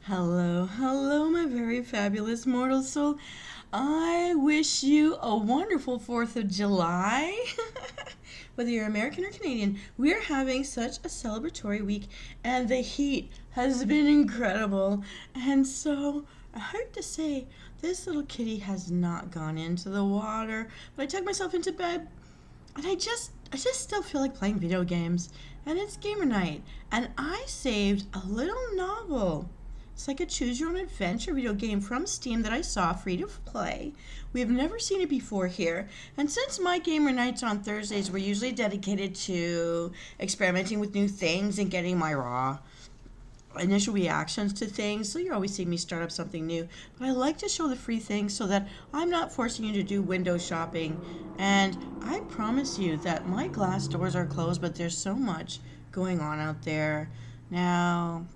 Hello, hello, my very fabulous mortal soul. I wish you a wonderful 4th of July. Whether you're American or Canadian, we're having such a celebratory week, and the heat has been incredible. And so, I hate to say, this little kitty has not gone into the water, but I tucked myself into bed, and I just still feel like playing video games. And it's gamer night, and I saved a little novel. It's like a choose your own adventure video game from Steam that I saw free to play. We have never seen it before here, and since my gamer nights on Thursdays were usually dedicated to experimenting with new things and getting my raw initial reactions to things, so you always see me start up something new, but I like to show the free things so that I'm not forcing you to do window shopping. And I promise you that my glass doors are closed, but there's so much going on out there now.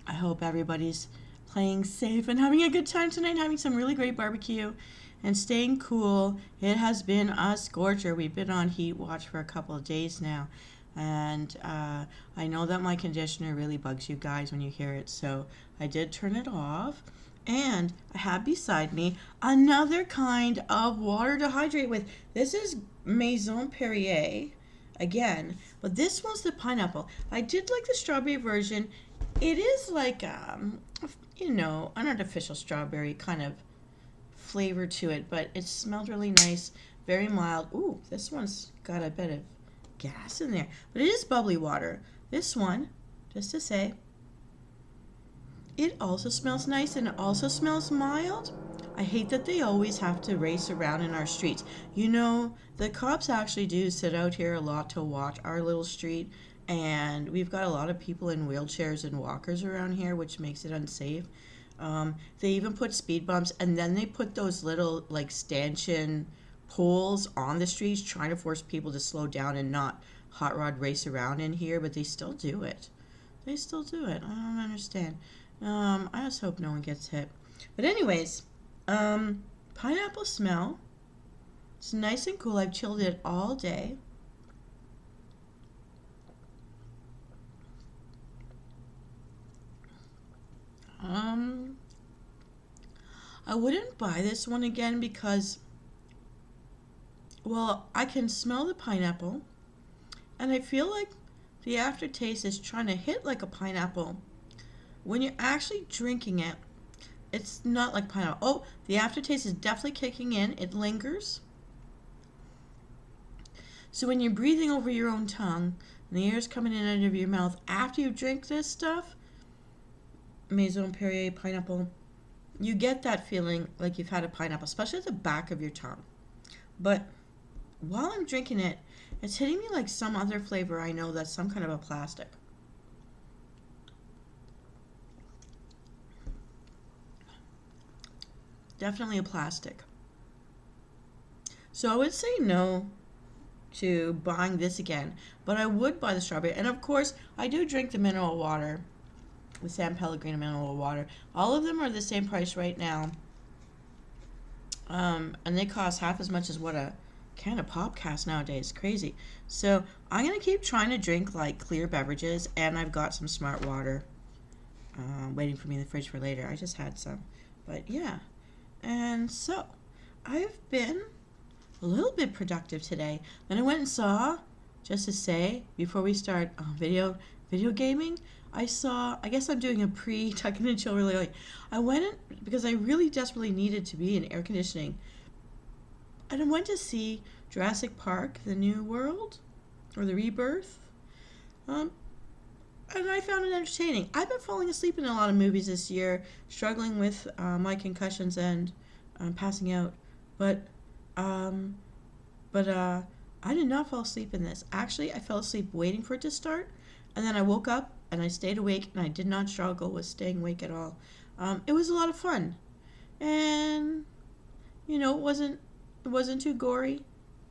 I hope everybody's playing safe and having a good time tonight, having some really great barbecue and staying cool. It has been a scorcher. We've been on heat watch for a couple of days now. And I know that my conditioner really bugs you guys when you hear it, so I did turn it off. And I have beside me another kind of water to hydrate with. This is Maison Perrier again, but this one's the pineapple. I did like the strawberry version. It is like an artificial strawberry kind of flavor to it, but it smelled really nice, very mild. Ooh, this one's got a bit of gas in there, but it is bubbly water. This one, just to say, it also smells nice and it also smells mild. I hate that they always have to race around in our streets. You know, the cops actually do sit out here a lot to watch our little street, and we've got a lot of people in wheelchairs and walkers around here, which makes it unsafe. They even put speed bumps, and then they put those little like stanchion poles on the streets trying to force people to slow down and not hot rod race around in here, but they still do it. They still do it. I don't understand. I just hope no one gets hit. But anyways, pineapple smell. It's nice and cool. I've chilled it all day. I wouldn't buy this one again because, well, I can smell the pineapple, and I feel like the aftertaste is trying to hit like a pineapple. When you're actually drinking it, it's not like pineapple. Oh, the aftertaste is definitely kicking in. It lingers. So when you're breathing over your own tongue and the air's coming in out of your mouth after you drink this stuff, Maison Perrier pineapple, you get that feeling like you've had a pineapple, especially at the back of your tongue. But while I'm drinking it, it's hitting me like some other flavor I know that's some kind of a plastic. Definitely a plastic. So I would say no to buying this again, but I would buy the strawberry. And of course, I do drink the mineral water, the San Pellegrino mineral water. All of them are the same price right now. And they cost half as much as what a can of pop costs nowadays. Crazy. So I'm going to keep trying to drink like clear beverages, and I've got some smart water waiting for me in the fridge for later. I just had some. But yeah. And so I've been a little bit productive today. Then I went and saw, just to say, before we start video gaming, I guess I'm doing a tuck in and chill really late. I went in because I really desperately needed to be in air conditioning. And I went to see Jurassic Park, The New World, or The Rebirth. And I found it entertaining. I've been falling asleep in a lot of movies this year, struggling with my concussions and passing out. But I did not fall asleep in this. Actually, I fell asleep waiting for it to start, and then I woke up and I stayed awake, and I did not struggle with staying awake at all. It was a lot of fun, and it wasn't too gory.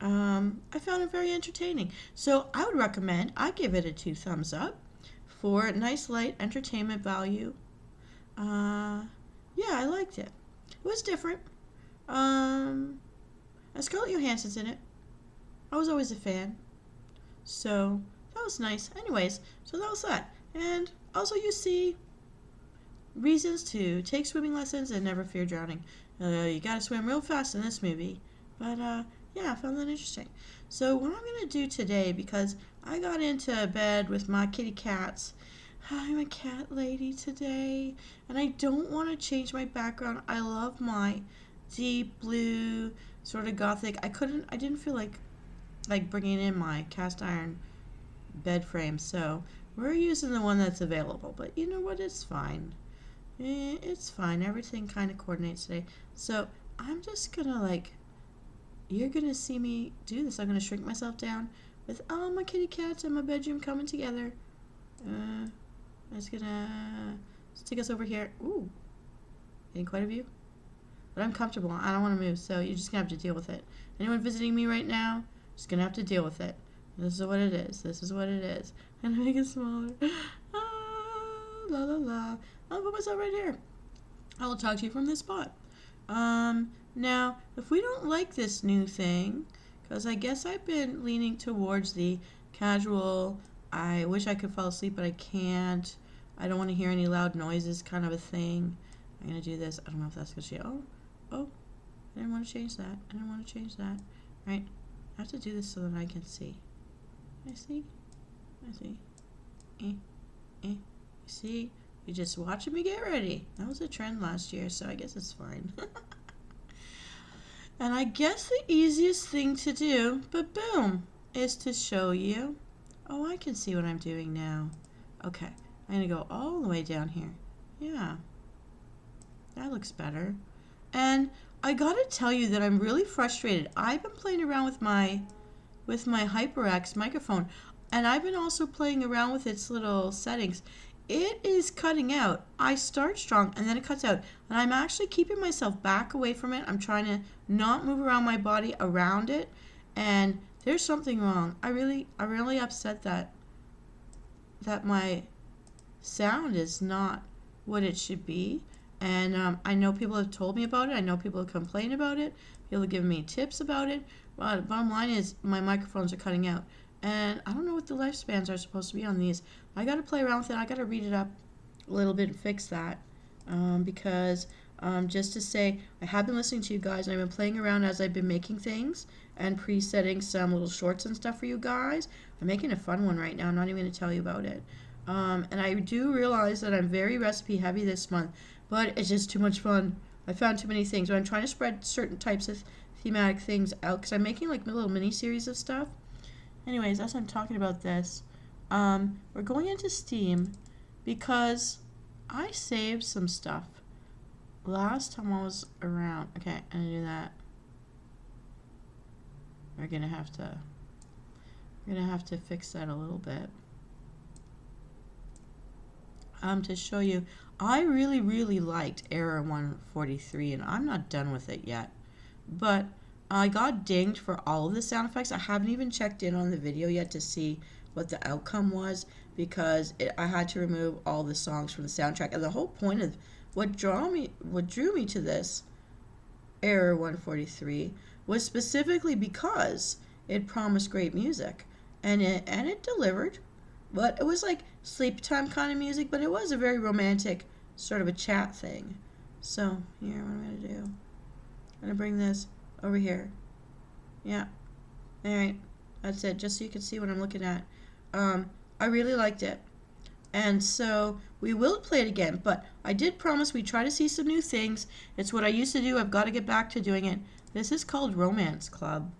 I found it very entertaining. So I would recommend. I give it a 2 thumbs up for nice light entertainment value. Yeah, I liked it. It was different. And Scarlett Johansson's in it. I was always a fan. So that was nice. Anyways, so that was that. And also you see reasons to take swimming lessons and never fear drowning. You gotta swim real fast in this movie. But yeah, I found that interesting. So what I'm gonna do today, because I got into bed with my kitty cats. I'm a cat lady today, and I don't want to change my background. I love my deep blue, sort of gothic. I didn't feel like bringing in my cast iron bed frame, so we're using the one that's available. But you know what? It's fine. It's fine. Everything kind of coordinates today. So I'm just gonna you're gonna see me do this. I'm gonna shrink myself down with all my kitty cats and my bedroom coming together. I'm just gonna stick us over here. Ooh, getting quite a view. But I'm comfortable. I don't want to move, so you're just gonna have to deal with it. Anyone visiting me right now, just gonna have to deal with it. This is what it is. This is what it is. And make it smaller. La la la. I'll put myself right here. I will talk to you from this spot. Now, if we don't like this new thing, because I guess I've been leaning towards the casual, I wish I could fall asleep, but I can't. I don't want to hear any loud noises kind of a thing. I'm going to do this. I don't know if that's going to change. Oh, I didn't want to change that. I didn't want to change that. Right? I have to do this so that I can see. I see. You see? You're just watching me get ready. That was a trend last year, so I guess it's fine. And I guess the easiest thing to do, but boom, is to show you. Oh, I can see what I'm doing now. Okay, I'm going to go all the way down here. Yeah, that looks better. And I got to tell you that I'm really frustrated. I've been playing around with my HyperX microphone, and I've been also playing around with its little settings. It is cutting out. I start strong and then it cuts out, and I'm actually keeping myself back away from it. I'm trying to not move around my body around it, and there's something wrong. I'm really upset that my sound is not what it should be. And I know people have told me about it. I know people have complained about it. People have given me tips about it. But bottom line is my microphones are cutting out. And I don't know what the lifespans are supposed to be on these. I got to play around with it. I got to read it up a little bit and fix that. Because just to say, I have been listening to you guys, and I've been playing around as I've been making things and presetting some little shorts and stuff for you guys. I'm making a fun one right now. I'm not even going to tell you about it. And I do realize that I'm very recipe heavy this month, but it's just too much fun. I found too many things. But I'm trying to spread certain types of thematic things out because I'm making like little mini series of stuff. Anyways, as I'm talking about this, we're going into Steam because I saved some stuff last time I was around. Okay, I'm gonna do that. We're gonna have to fix that a little bit. To show you, I really liked Error 143, and I'm not done with it yet. But I got dinged for all of the sound effects. I haven't even checked in on the video yet to see what the outcome was, because I had to remove all the songs from the soundtrack. And the whole point of what drew me to this Error 143 was specifically because it promised great music, and it delivered. But it was like sleep time kind of music, but it was a very romantic sort of a chat thing. So here, what am I gonna do? I'm gonna bring this over here. Yeah. Alright. That's it. Just so you can see what I'm looking at. I really liked it. And so we will play it again, but I did promise we'd try to see some new things. It's what I used to do. I've got to get back to doing it. This is called Romance Club.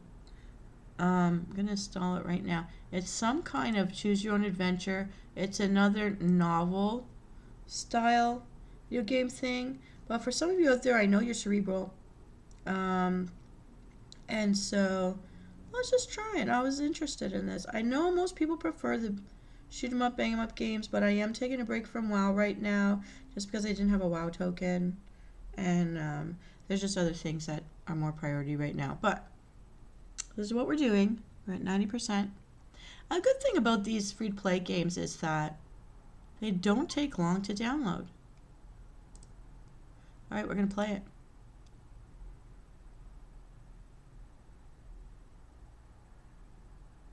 I'm going to install it right now. It's some kind of choose your own adventure. It's another novel style video game thing. But for some of you out there, I know you're cerebral. And so let's just try it. I was interested in this. I know most people prefer the shoot 'em up, bang 'em up games, but I am taking a break from WoW right now just because I didn't have a WoW token. And there's just other things that are more priority right now. But this is what we're doing. We're at 90%. A good thing about these free-to-play games is that they don't take long to download. Alright, we're going to play it.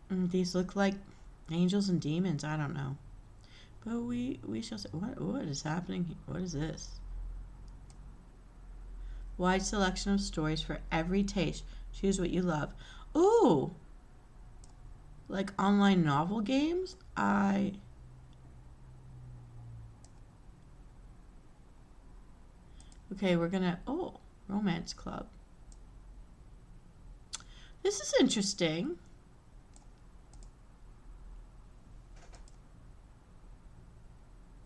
These look like angels and demons. I don't know. But we shall say. What is happening here? What is this? Wide selection of stories for every taste. Choose what you love. Ooh! Like online novel games? Okay, we're gonna... Oh, romance club. This is interesting.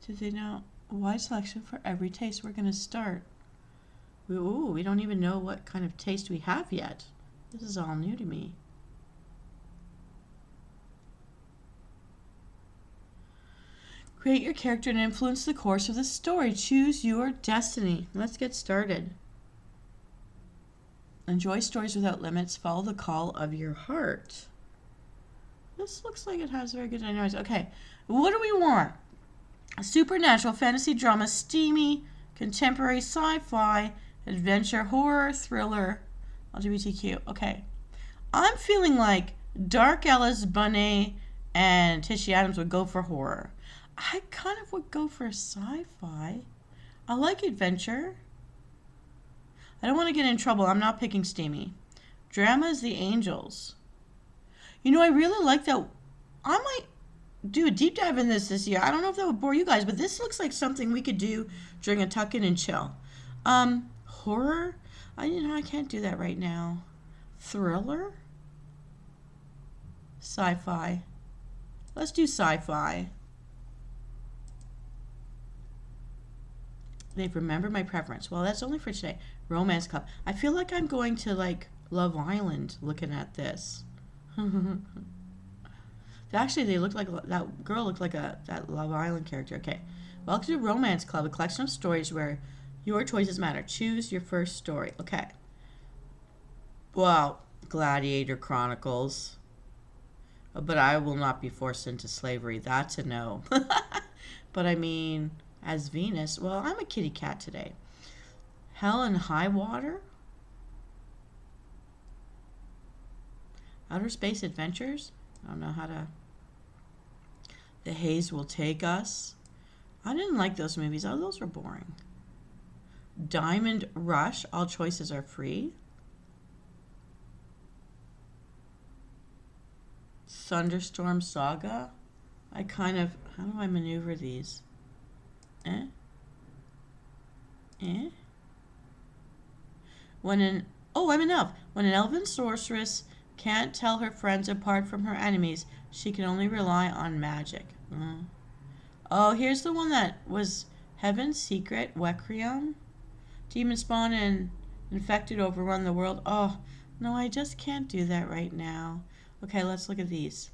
Did they know? A wide selection for every taste. We're gonna start. Ooh, we don't even know what kind of taste we have yet. This is all new to me. Create your character and influence the course of the story. Choose your destiny. Let's get started. Enjoy stories without limits. Follow the call of your heart. This looks like it has very good dynamics. Okay, what do we want? Supernatural, fantasy, drama, steamy, contemporary, sci-fi, adventure, horror, thriller, LGBTQ. Okay. I'm feeling like Dark Ellis, Bonet, and Tishy Adams would go for horror. I kind of would go for sci-fi. I like adventure. I don't want to get in trouble. I'm not picking steamy. Drama is The Angels. You know, I really like that. I might do a deep dive in this year. I don't know if that would bore you guys, but this looks like something we could do during a tuck-in and chill. Horror? I can't do that right now. Thriller? Sci-fi. Let's do sci-fi. They've remembered my preference. Well, that's only for today. Romance club. I feel like I'm going to, like, Love Island looking at this. Actually, they look like, that girl looked like that Love Island character. Okay. Welcome to Romance Club, a collection of stories where your choices matter. Choose your first story. Okay. Well, Gladiator Chronicles. But I will not be forced into slavery. That's a no. But I mean, as Venus, well, I'm a kitty cat today. Hell and High Water? Outer Space Adventures? I don't know how to... The Haze Will Take Us. I didn't like those movies. Oh, those were boring. Diamond Rush. All choices are free. Thunderstorm Saga. I kind of... How do I maneuver these? When an... Oh, I'm an elf. When an elven sorceress can't tell her friends apart from her enemies, she can only rely on magic. Oh, here's the one that was Heaven's Secret, Requiem. Demon spawn and infected overrun the world. Oh, no, I just can't do that right now. Okay, let's look at these.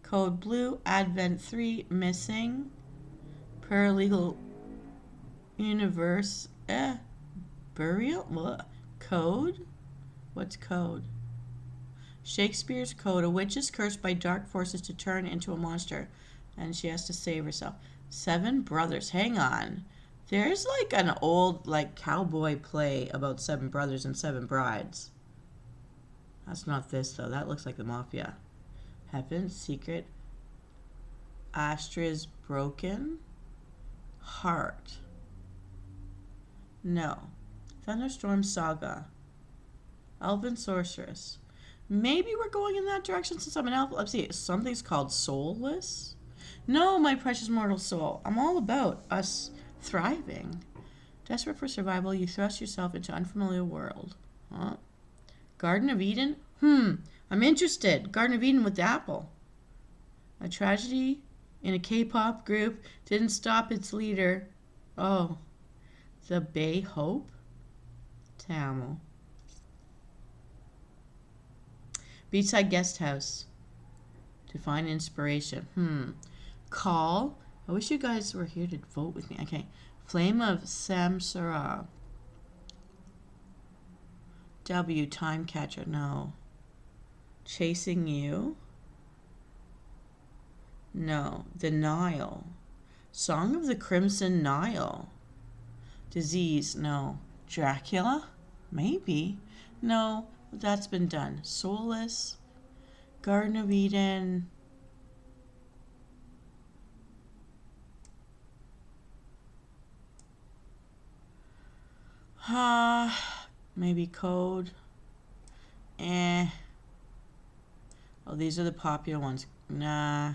Code Blue, Advent 3, Missing, Paralegal Universe, Burial, what? Code? What's Code? Shakespeare's Code. A witch is cursed by dark forces to turn into a monster, and she has to save herself. 7 Brothers. Hang on. There's like an old like cowboy play about 7 brothers and 7 brides. That's not this though. That looks like the Mafia. Heaven's Secret. Astra's Broken Heart. No. Thunderstorm Saga. Elven Sorceress. Maybe we're going in that direction since I'm an elf. Let's see. Something's called Soulless. No, my precious mortal soul. I'm all about us thriving. Desperate for survival, you thrust yourself into unfamiliar world. Huh? Garden of Eden? I'm interested. Garden of Eden with the apple. A tragedy in a K-pop group didn't stop its leader. Oh. The Bay Hope? Tamil. Beachside Guest House. To find inspiration. Call. I wish you guys were here to vote with me. Okay. Flame of Samsara. W. Time Catcher. No. Chasing You. No. The Nile. Song of the Crimson Nile. Disease. No. Dracula. Maybe. No. That's been done. Soulless. Garden of Eden. Maybe code. Eh. Oh, these are the popular ones. Nah.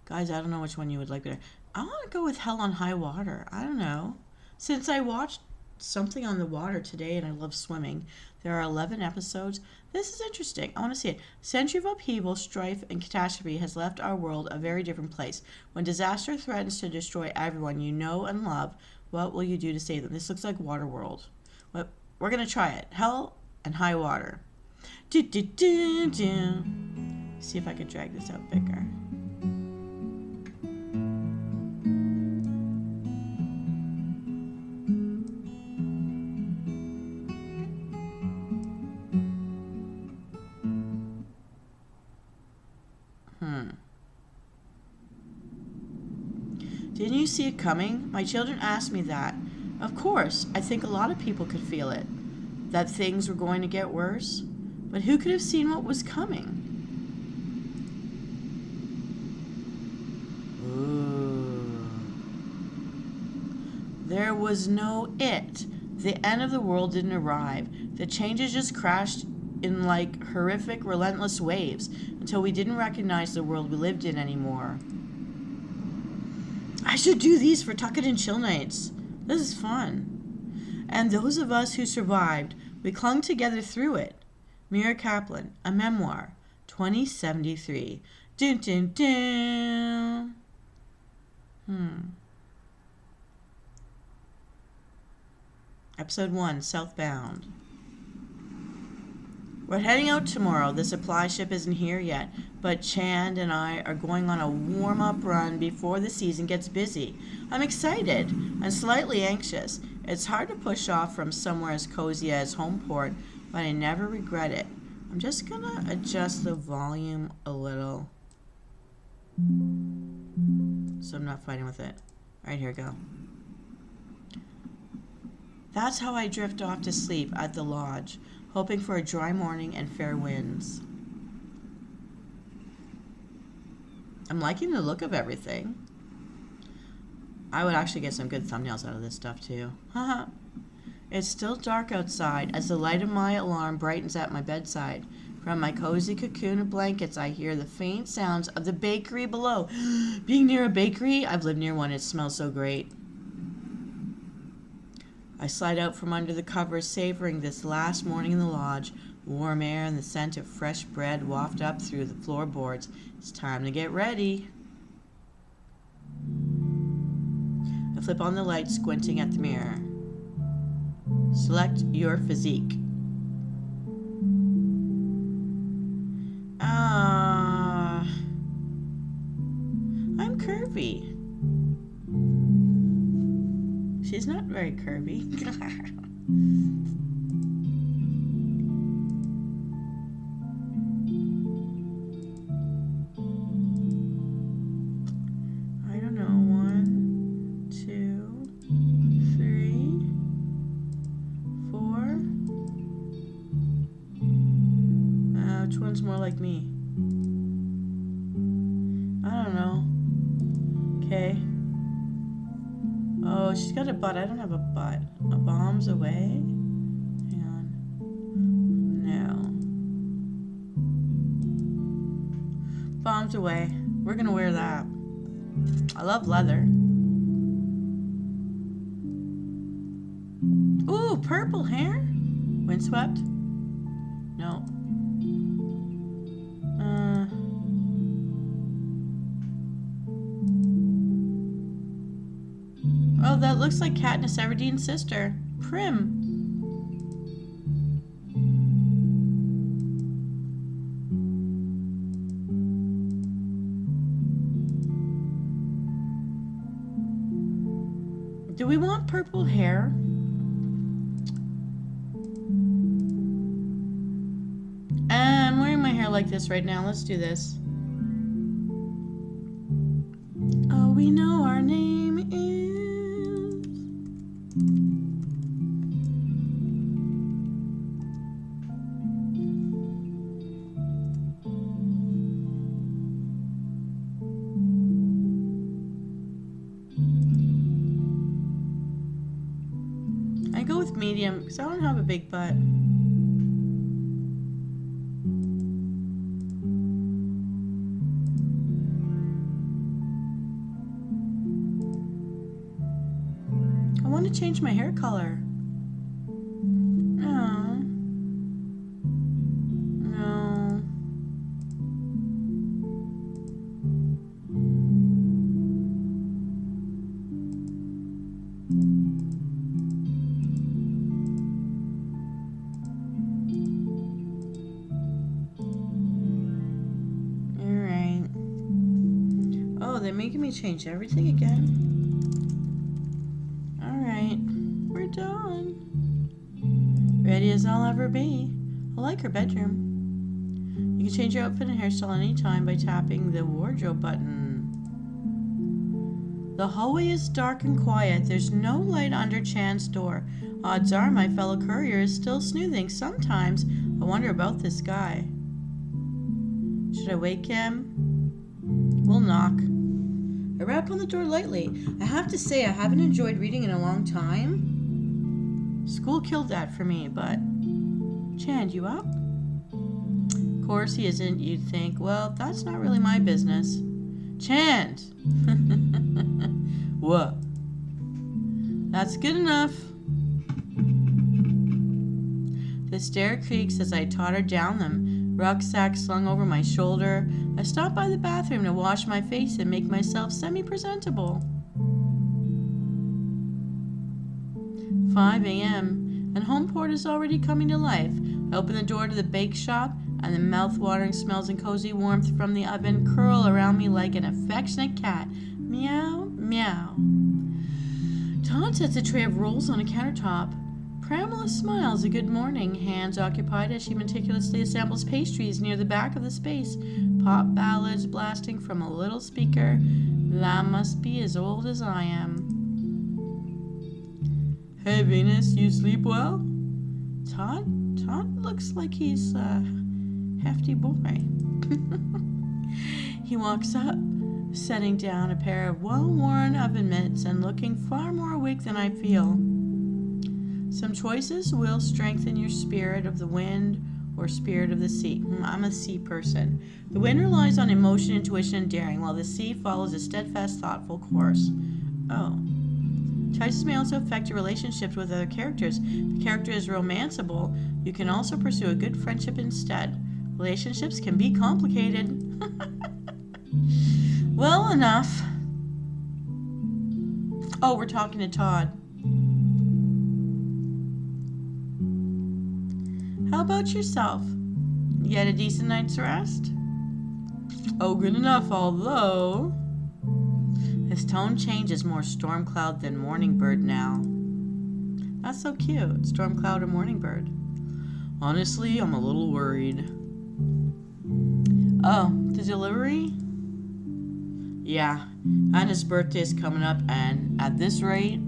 Guys, I don't know which one you would like better. I want to go with Hell on High Water. I don't know. Since I watched something on the water today and I love swimming, there are 11 episodes. This is interesting. I want to see it. Century of upheaval, strife, and catastrophe has left our world a very different place. When disaster threatens to destroy everyone you know and love, what will you do to save them? This looks like Waterworld. But we're going to try it. Hell and High Water. Do, do, do, do. See if I can drag this out bigger. Didn't you see it coming? My children asked me that. Of course, I think a lot of people could feel it, that things were going to get worse. But who could have seen what was coming? Ooh. There was no it. The end of the world didn't arrive. The changes just crashed in like horrific, relentless waves until we didn't recognize the world we lived in anymore. I should do these for Tuck It and Chill nights. This is fun. And those of us who survived, we clung together through it. Mira Kaplan, A Memoir, 2073. Dun, dun, dun. Episode 1, Southbound. We're heading out tomorrow. The supply ship isn't here yet, but Chand and I are going on a warm-up run before the season gets busy. I'm excited and slightly anxious. It's hard to push off from somewhere as cozy as Homeport, but I never regret it. I'm just gonna adjust the volume a little so I'm not fighting with it. Alright, here we go. That's how I drift off to sleep at the lodge, hoping for a dry morning and fair winds. I'm liking the look of everything. I would actually get some good thumbnails out of this stuff too. Haha. It's still dark outside as the light of my alarm brightens at my bedside. From my cozy cocoon of blankets, I hear the faint sounds of the bakery below. Being near a bakery, I've lived near one. It smells so great. I slide out from under the covers, savoring this last morning in the lodge. Warm air and the scent of fresh bread waft up through the floorboards. It's time to get ready. I flip on the light, squinting at the mirror. Select your physique. I'm curvy. She's not very curvy. I don't know. 1, 2, 3, 4. Which one's more like me? I don't know. Okay. Oh, she's got a butt. I don't have a butt. A bomb's away. Hang on. No. Bomb's away. We're gonna wear that. I love leather. Ooh, purple hair? Windswept? No. Oh, that looks like Katniss Everdeen's sister, Prim. Do we want purple hair? I'm wearing my hair like this right now. Let's do this. Oh, we know our name is... with medium because I don't have a big butt. I want to change my hair color. No. No. Alright. Oh, they're making me change everything again. Alright, we're done. Ready as I'll ever be. I like her bedroom. You can change your outfit and hairstyle anytime by tapping the wardrobe button. The hallway is dark and quiet. There's no light under Chan's door. Odds are my fellow courier is still snoozing. Sometimes I wonder about this guy. Should I wake him? We'll knock. I rap on the door lightly. I have to say I haven't enjoyed reading in a long time. School killed that for me, but... Chan, you up? Of course he isn't, you'd think. Well, that's not really my business. Chan! What? That's good enough. The stair creaks as I totter down them, rucksack slung over my shoulder. I stop by the bathroom to wash my face and make myself semi-presentable. 5 a.m. and Homeport is already coming to life. I open the door to the bake shop, and the mouth-watering smells and cozy warmth from the oven curl around me like an affectionate cat. Meow, meow. Todd sets a tray of rolls on a countertop. Pramela smiles a good morning, hands occupied as she meticulously assembles pastries near the back of the space. Pop ballads blasting from a little speaker. That must be as old as I am. Hey, Venus, you sleep well? Todd looks like he's a hefty boy. He walks up, setting down a pair of well-worn oven mitts and looking far more awake than I feel. Some choices will strengthen your spirit of the wind or spirit of the sea. I'm a sea person. The wind relies on emotion, intuition, and daring, while the sea follows a steadfast, thoughtful course. Oh. Choices may also affect your relationships with other characters. If the character is romanceable, you can also pursue a good friendship instead. Relationships can be complicated. Well, enough. Oh, we're talking to Todd. How about yourself? You get a decent night's rest? Oh, good enough, although... His tone changes, more storm cloud than morning bird now. That's so cute, storm cloud or morning bird. Honestly, I'm a little worried. Oh, the delivery? Yeah, and his birthday's coming up, and at this rate...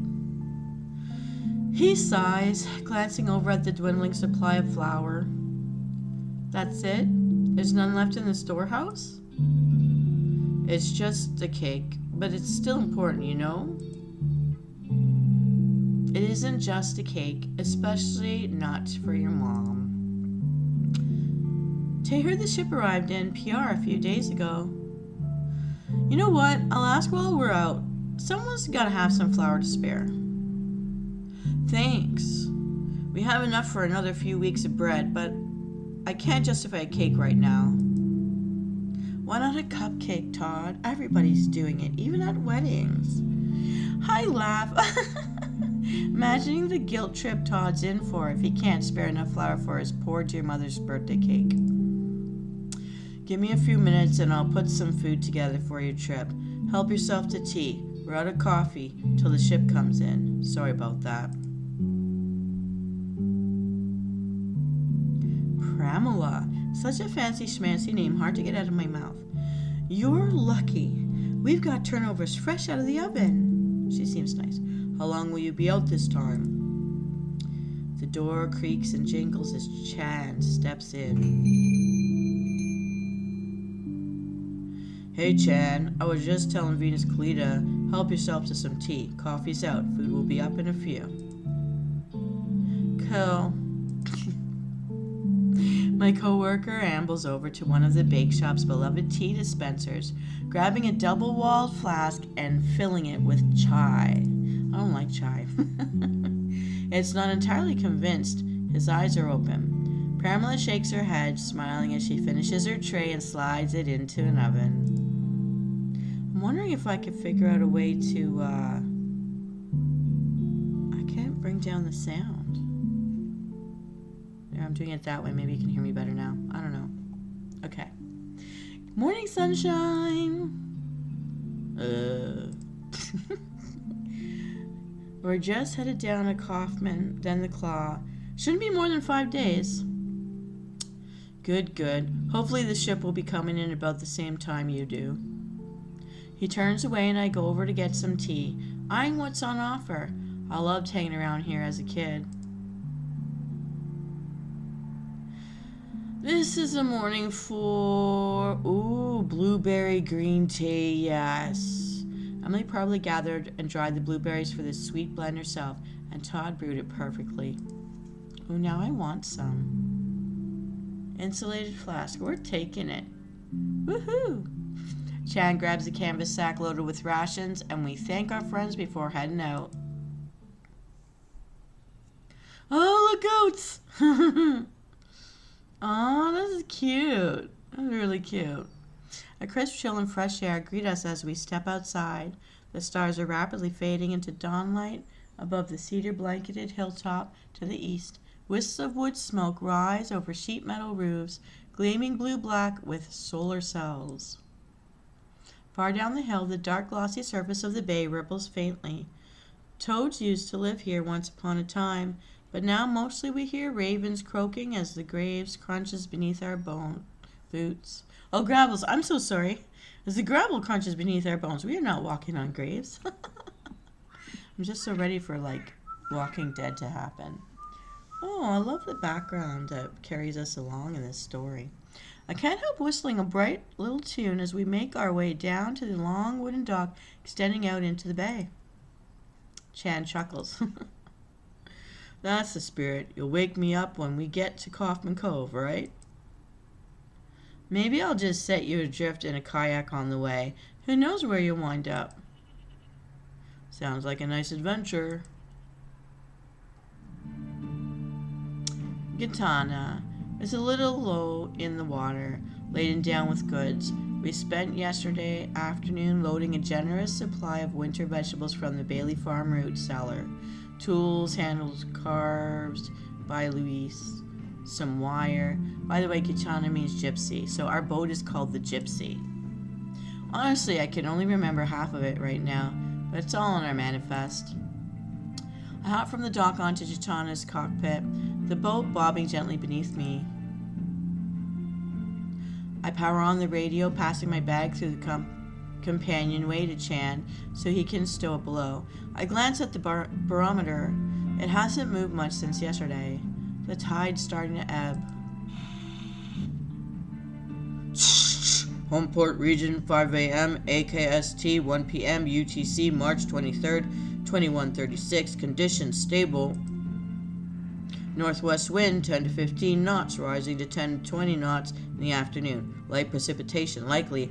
He sighs, glancing over at the dwindling supply of flour. That's it? There's none left in the storehouse? It's just a cake, but it's still important, you know? It isn't just a cake, especially not for your mom. Tay heard the ship arrived in PR a few days ago. You know what? I'll ask while we're out. Someone's gotta have some flour to spare. Thanks. We have enough for another few weeks of bread, but I can't justify a cake right now. Why not a cupcake, Todd? Everybody's doing it, even at weddings. I laugh. Imagining the guilt trip Todd's in for if he can't spare enough flour for his poor dear mother's birthday cake. Give me a few minutes and I'll put some food together for your trip. Help yourself to tea. We're out of coffee till the ship comes in. Sorry about that. Pramela. Such a fancy schmancy name, hard to get out of my mouth. You're lucky. We've got turnovers fresh out of the oven. She seems nice. How long will you be out this time? The door creaks and jingles as Chan steps in. Hey Chan, I was just telling Venus Callida, help yourself to some tea. Coffee's out. Food will be up in a few. Cool. My coworker ambles over to one of the bake shop's beloved tea dispensers, grabbing a double-walled flask and filling it with chai. I don't like chai. It's not entirely convinced. His eyes are open. Pramila shakes her head, smiling as she finishes her tray and slides it into an oven. I'm wondering if I could figure out a way to, I can't bring down the sound. I'm doing it that way. Maybe you can hear me better now. I don't know. Okay. Morning, sunshine. We're just headed down to Kaufman, then the Claw. Shouldn't be more than 5 days. Good, good. Hopefully the ship will be coming in about the same time you do. He turns away and I go over to get some tea, eyeing what's on offer. I loved hanging around here as a kid. This is a morning for, blueberry green tea, yes. Emily probably gathered and dried the blueberries for this sweet blend herself, and Todd brewed it perfectly. Oh, now I want some. Insulated flask, we're taking it. Woohoo! Chan grabs a canvas sack loaded with rations, and we thank our friends before heading out. Oh, look, goats! Oh, this is cute. That's really cute. A crisp chill and fresh air greet us as we step outside. The stars are rapidly fading into dawn light above the cedar-blanketed hilltop to the east. Wisps of wood smoke rise over sheet metal roofs, gleaming blue-black with solar cells. Far down the hill, the dark glossy surface of the bay ripples faintly. Toads used to live here once upon a time, but now mostly we hear ravens croaking as the graves crunches beneath our boots. Oh, Gravels, I'm so sorry. As the gravel crunches beneath our bones, we are not walking on graves. I'm just so ready for, Walking Dead to happen. Oh, I love the background that carries us along in this story. I can't help whistling a bright little tune as we make our way down to the long wooden dock extending out into the bay. Chan chuckles. That's the spirit. You'll wake me up when we get to Kaufman Cove, right? Maybe I'll just set you adrift in a kayak on the way. Who knows where you'll wind up? Sounds like a nice adventure. Gitana is a little low in the water, laden down with goods. We spent yesterday afternoon loading a generous supply of winter vegetables from the Bailey Farm root cellar. Tools, handles carved by Luis, some wire. By the way, Kitana means gypsy, so our boat is called the Gypsy. Honestly, I can only remember half of it right now, but it's all in our manifest. I hop from the dock onto Kitana's cockpit, the boat bobbing gently beneath me. I power on the radio, passing my bag through the companionway to Chan so he can stow it below. I glance at the barometer. It hasn't moved much since yesterday. The tide's starting to ebb. Homeport region, 5 a.m. AKST, 1 p.m. UTC, March 23rd, 2136. Conditions stable. Northwest wind 10 to 15 knots, rising to 10 to 20 knots in the afternoon. Light precipitation likely.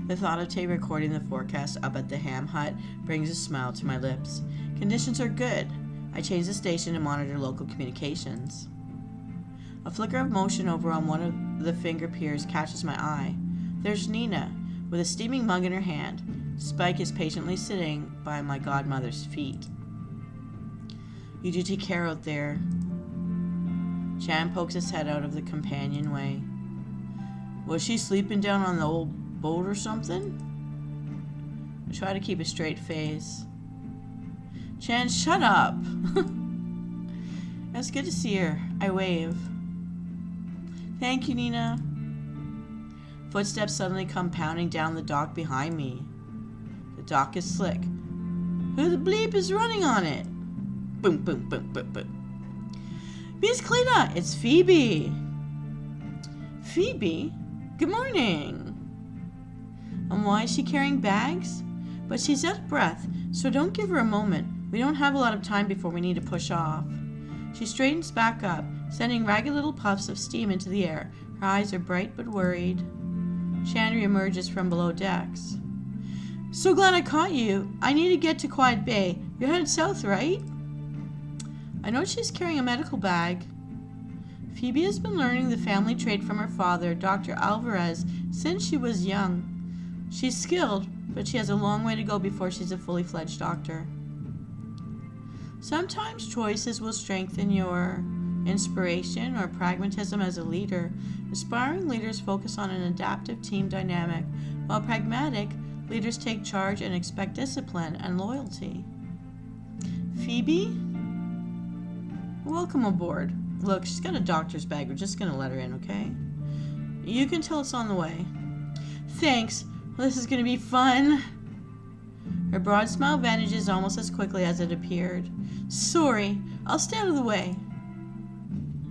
The thought of Tay recording the forecast up at the ham hut brings a smile to my lips. Conditions are good. I change the station to monitor local communications. A flicker of motion over on one of the finger piers catches my eye. There's Nina, with a steaming mug in her hand. Spike is patiently sitting by my godmother's feet. You do take care out there. Chan pokes his head out of the companionway. Was she sleeping down on the old boat or something? I try to keep a straight face. Chan, shut up! It's good to see her. I wave. Thank you, Nina. Footsteps suddenly come pounding down the dock behind me. The dock is slick. Who the bleep is running on it? Boom, boom, boom, boom, boom. Miss Callida, it's Phoebe. Phoebe? Good morning. And why is she carrying bags? But she's out of breath, so don't give her a moment. We don't have a lot of time before we need to push off. She straightens back up, sending ragged little puffs of steam into the air. Her eyes are bright but worried. Chandra emerges from below decks. So glad I caught you. I need to get to Quiet Bay. You're headed south, right? I know she's carrying a medical bag. Phoebe has been learning the family trade from her father, Dr. Alvarez, since she was young. She's skilled, but she has a long way to go before she's a fully fledged doctor. Sometimes choices will strengthen your inspiration or pragmatism as a leader. Aspiring leaders focus on an adaptive team dynamic, while pragmatic leaders take charge and expect discipline and loyalty. Phoebe? Welcome aboard. Look, she's got a doctor's bag. We're just going to let her in, okay? You can tell us on the way. Thanks. Well, this is going to be fun. Her broad smile vanishes almost as quickly as it appeared. Sorry, I'll stay out of the way.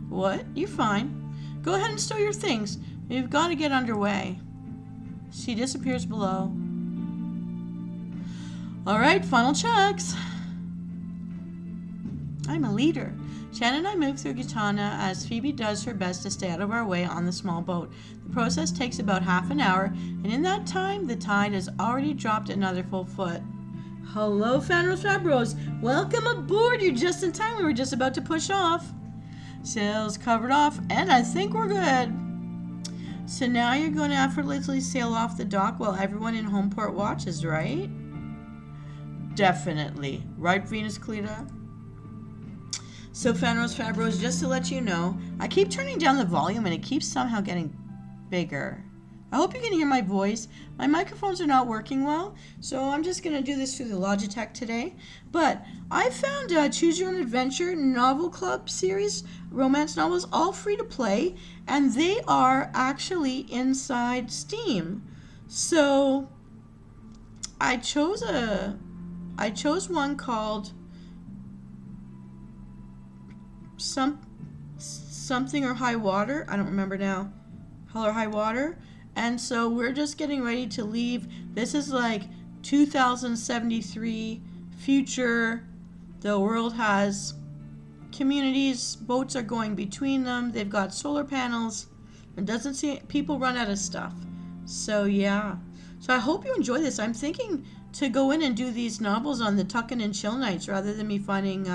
What? You're fine. Go ahead and stow your things. We've got to get underway. She disappears below. All right, final checks. I'm a leader. Shannon and I move through Gitana as Phoebe does her best to stay out of our way on the small boat. The process takes about half an hour, and in that time, the tide has already dropped another full foot. Hello, Fanros Fabros. Welcome aboard. You're just in time. We were just about to push off. Sails covered off, and I think we're good. So now you're going to effortlessly sail off the dock while everyone in Homeport watches, right? Definitely. Right, Venus Callida? So, Fanros Fabros, just to let you know, I keep turning down the volume and it keeps somehow getting bigger. I hope you can hear my voice. My microphones are not working well, so I'm just going to do this through the Logitech today. But I found Choose Your Own Adventure novel club series, romance novels, all free to play, and they are actually inside Steam. So I chose one called something or High Water. I don't remember now. Hell or High Water. And so we're just getting ready to leave. This is like 2073 future. The world has communities. Boats are going between them. They've got solar panels. It doesn't seem people run out of stuff. So yeah. So I hope you enjoy this. I'm thinking to go in and do these novels on the tuck-in and chill nights rather than me finding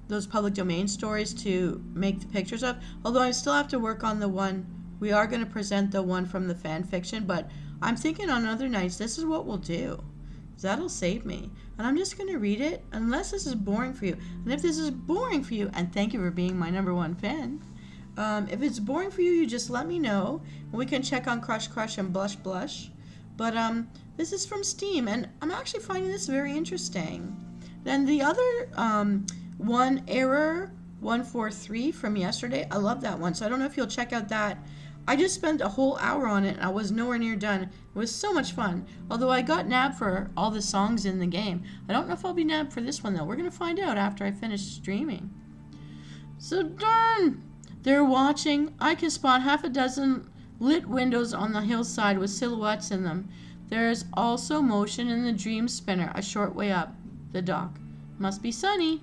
those public domain stories to make the pictures of. Although I still have to work on the one. We are going to present the one from the fan fiction, but I'm thinking on other nights this is what we'll do. That'll save me. And I'm just going to read it unless this is boring for you. And if this is boring for you, and thank you for being my #1 fan. If it's boring for you, you just let me know. And we can check on Crush Crush and Blush Blush. But this is from Steam, and I'm actually finding this very interesting. Then the other one, Error 143 from yesterday, I love that one. So I don't know if you'll check out that. I just spent a whole hour on it, and I was nowhere near done. It was so much fun. Although I got nabbed for all the songs in the game. I don't know if I'll be nabbed for this one, though. We're going to find out after I finish streaming. So darn! They're watching. I can spot half a dozen lit windows on the hillside with silhouettes in them. There is also motion in the Dream Spinner, a short way up the dock. Must be sunny.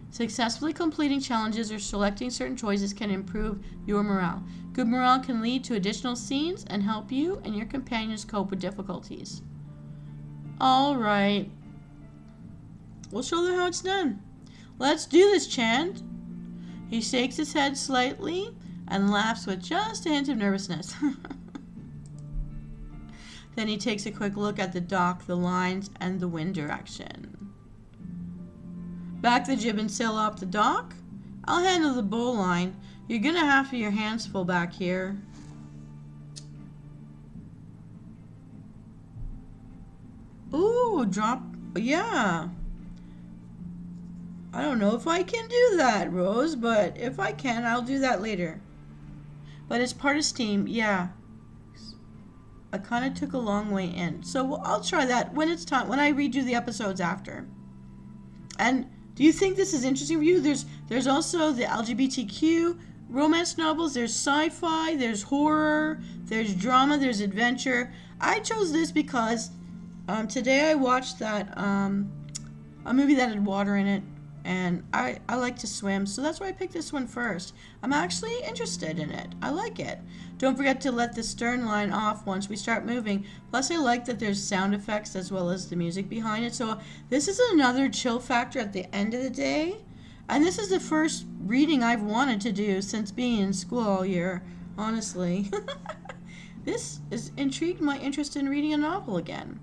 Successfully completing challenges or selecting certain choices can improve your morale. Good morale can lead to additional scenes and help you and your companions cope with difficulties. Alright. We'll show them how it's done. Let's do this, Chand. He shakes his head slightly and laughs with just a hint of nervousness. Then he takes a quick look at the dock, the lines, and the wind direction. Back the jib and sail off the dock. I'll handle the bow line. You're gonna have your hands full back here. Ooh, drop. Yeah. I don't know if I can do that, Rose, but if I can, I'll do that later. But it's part of Steam, yeah. I kind of took a long way in. So I'll try that when it's time, when I redo the episodes after. And do you think this is interesting for you? There's also the LGBTQ romance novels. There's sci-fi, there's horror, there's drama, there's adventure. I chose this because Today I watched that a movie that had water in it, and I like to swim, so that's why I picked this one first. I'm actually interested in it. I like it. Don't forget to let the stern line off once we start moving. Plus, I like that there's sound effects as well as the music behind it. So this is another chill factor at the end of the day. And this is the first reading I've wanted to do since being in school all year, honestly. This has intrigued my interest in reading a novel again.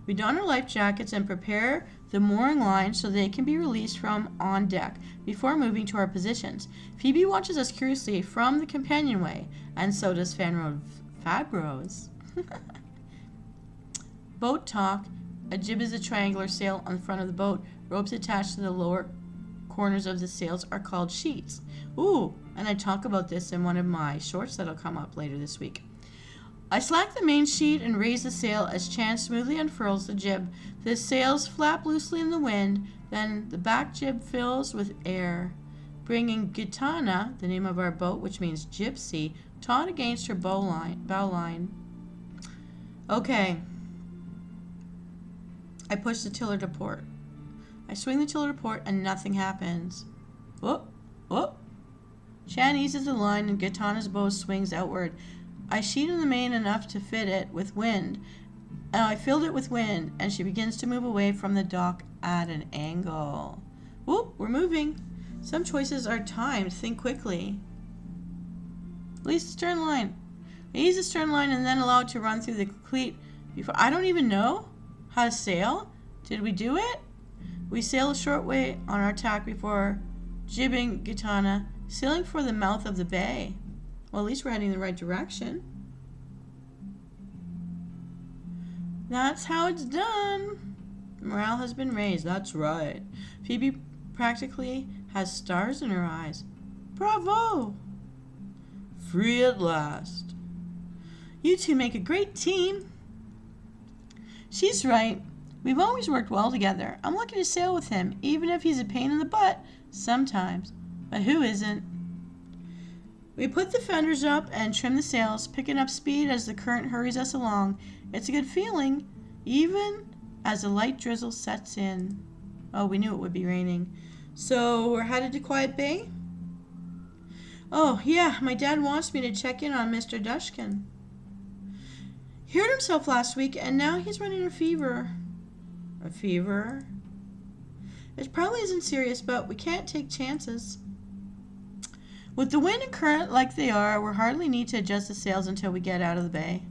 We don our life jackets and prepare the mooring line so they can be released from on deck before moving to our positions. Phoebe watches us curiously from the companionway, and so does Fabros. Boat talk. A jib is a triangular sail on the front of the boat. Ropes attached to the lower corners of the sails are called sheets. Ooh, and I talk about this in one of my shorts that'll come up later this week. I slack the main sheet and raise the sail as Chan smoothly unfurls the jib. The sails flap loosely in the wind, then the back jib fills with air, bringing Gitana, the name of our boat, which means gypsy, taut against her bow line. Okay. I push the tiller to port. I swing the tiller to port and nothing happens. Whoop, whoop. Chan eases the line and Gitana's bow swings outward. I sheeted the main enough to fit it with wind. I filled it with wind, and she begins to move away from the dock at an angle. Whoop, we're moving. Some choices are timed. Think quickly. Release the stern line. I ease the stern line and then allow it to run through the cleat before. I don't even know how to sail. Did we do it? We sail a short way on our tack before jibbing Gitana, sailing for the mouth of the bay. Well, at least we're heading in the right direction. That's how it's done. Morale has been raised. That's right. Phoebe practically has stars in her eyes. Bravo! Free at last. You two make a great team. She's right. We've always worked well together. I'm lucky to sail with him, even if he's a pain in the butt sometimes. But who isn't? We put the fenders up and trim the sails, picking up speed as the current hurries us along. It's a good feeling, even as a light drizzle sets in. Oh, we knew it would be raining. So we're headed to Quiet Bay? Oh, yeah, my dad wants me to check in on Mr. Dushkin. He hurt himself last week, and now he's running a fever. A fever? It probably isn't serious, but we can't take chances. With the wind and current like they are, we hardly need to adjust the sails until we get out of the bay.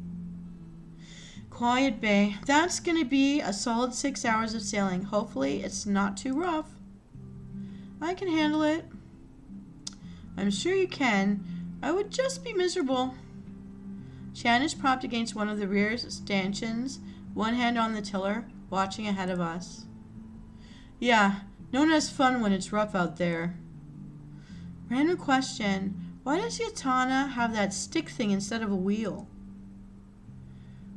Quiet Bay. That's going to be a solid 6 hours of sailing. Hopefully it's not too rough. I can handle it. I'm sure you can. I would just be miserable. Chan is propped against one of the rear stanchions, one hand on the tiller, watching ahead of us. Yeah, no one has fun when it's rough out there. Random question. Why does Yatana have that stick thing instead of a wheel?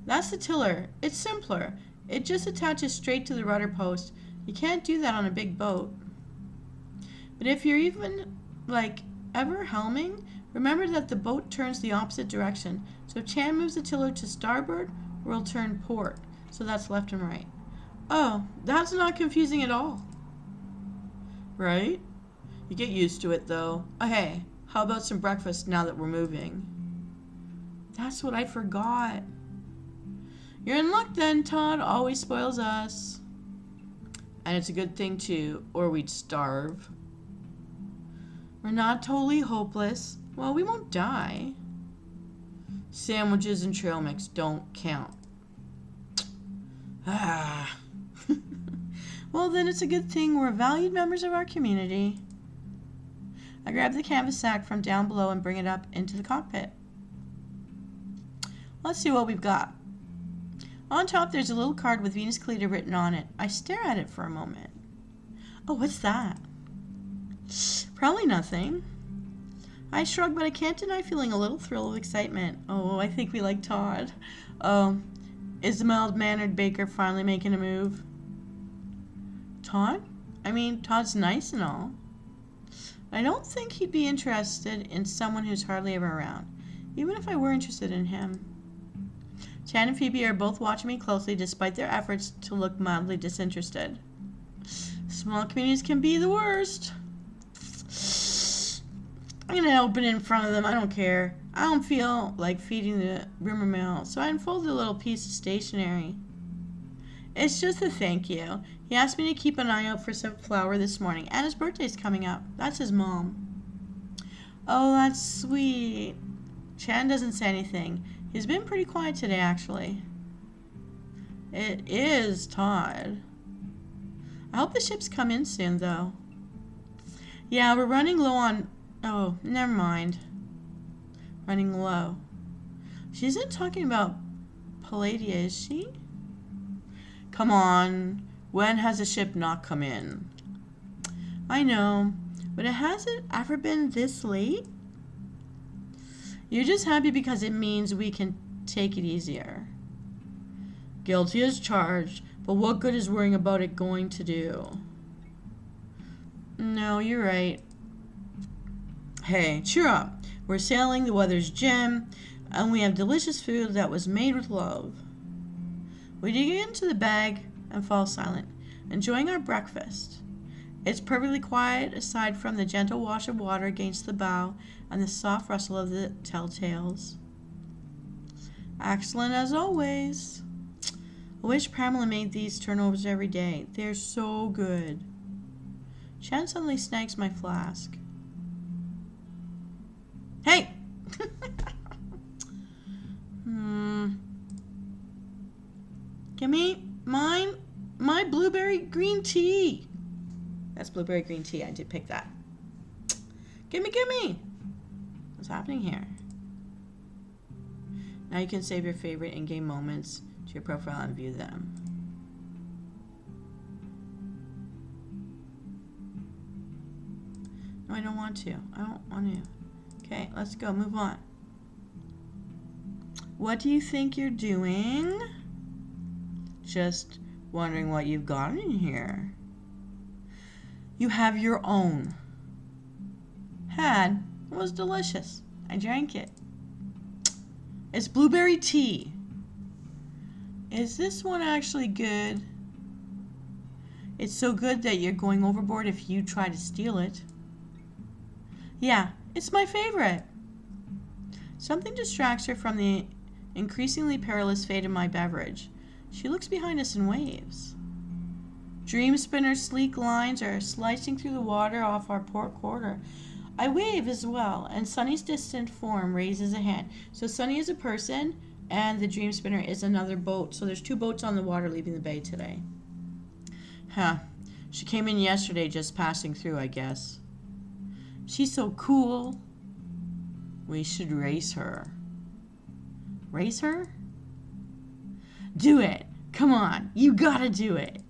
That's the tiller. It's simpler. It just attaches straight to the rudder post. You can't do that on a big boat. But if you're even, ever helming, remember that the boat turns the opposite direction. So if Chan moves the tiller to starboard, we'll turn port. So that's left and right. Oh, that's not confusing at all. Right? You get used to it, though. Oh, hey, how about some breakfast now that we're moving? That's what I forgot. You're in luck then, Todd. Always spoils us. And it's a good thing, too, or we'd starve. We're not totally hopeless. Well, we won't die. Sandwiches and trail mix don't count. Ah. Well, then it's a good thing we're valued members of our community. I grab the canvas sack from down below and bring it up into the cockpit. Let's see what we've got. On top, there's a little card with Venus Callida written on it. I stare at it for a moment. Oh, what's that? Probably nothing. I shrug, but I can't deny feeling a little thrill of excitement. Oh, I think we like Todd. Oh, is the mild-mannered baker finally making a move? Todd? I mean, Todd's nice and all. I don't think he'd be interested in someone who's hardly ever around, even if I were interested in him. Chan and Phoebe are both watching me closely despite their efforts to look mildly disinterested. Small communities can be the worst. I'm going to open it in front of them. I don't care. I don't feel like feeding the rumor mill, so I unfolded a little piece of stationery. It's just a thank you. He asked me to keep an eye out for some flour this morning, and his birthday's coming up. That's his mom. Oh, that's sweet. Chan doesn't say anything. He's been pretty quiet today, actually. It is Todd. I hope the ships come in soon, though. Yeah, we're running low on... Oh, never mind. Running low. She isn't talking about Callida, is she? Come on. When has a ship not come in? I know, but it hasn't ever been this late. You're just happy because it means we can take it easier. Guilty as charged, but what good is worrying about it going to do? No, you're right. Hey, cheer up. We're sailing, the weather's gem, and we have delicious food that was made with love. We dig into the bag and fall silent, enjoying our breakfast. It's perfectly quiet aside from the gentle wash of water against the bow and the soft rustle of the telltales. Excellent as always. I wish Pamela made these turnovers every day. They're so good. Chan suddenly snags my flask. Hey! Give me my blueberry green tea. That's blueberry green tea. I did pick that. Gimme. What's happening here? Now you can save your favorite in-game moments to your profile and view them. No, I don't want to. I don't want to. Okay, let's go. Move on. What do you think you're doing? Just wondering what you've got in here. You have your own. It was delicious. I drank it. It's blueberry tea. Is this one actually good? It's so good that you're going overboard if you try to steal it. Yeah, it's my favorite. Something distracts her from the increasingly perilous fate of my beverage. She looks behind us and waves. Dream Spinner's sleek lines are slicing through the water off our port quarter. I wave as well, and Sunny's distant form raises a hand. So Sunny is a person, and the Dream Spinner is another boat. So there's two boats on the water leaving the bay today. She came in yesterday just passing through, I guess. She's so cool. We should race her. Race her? Do it. Come on. You gotta do it.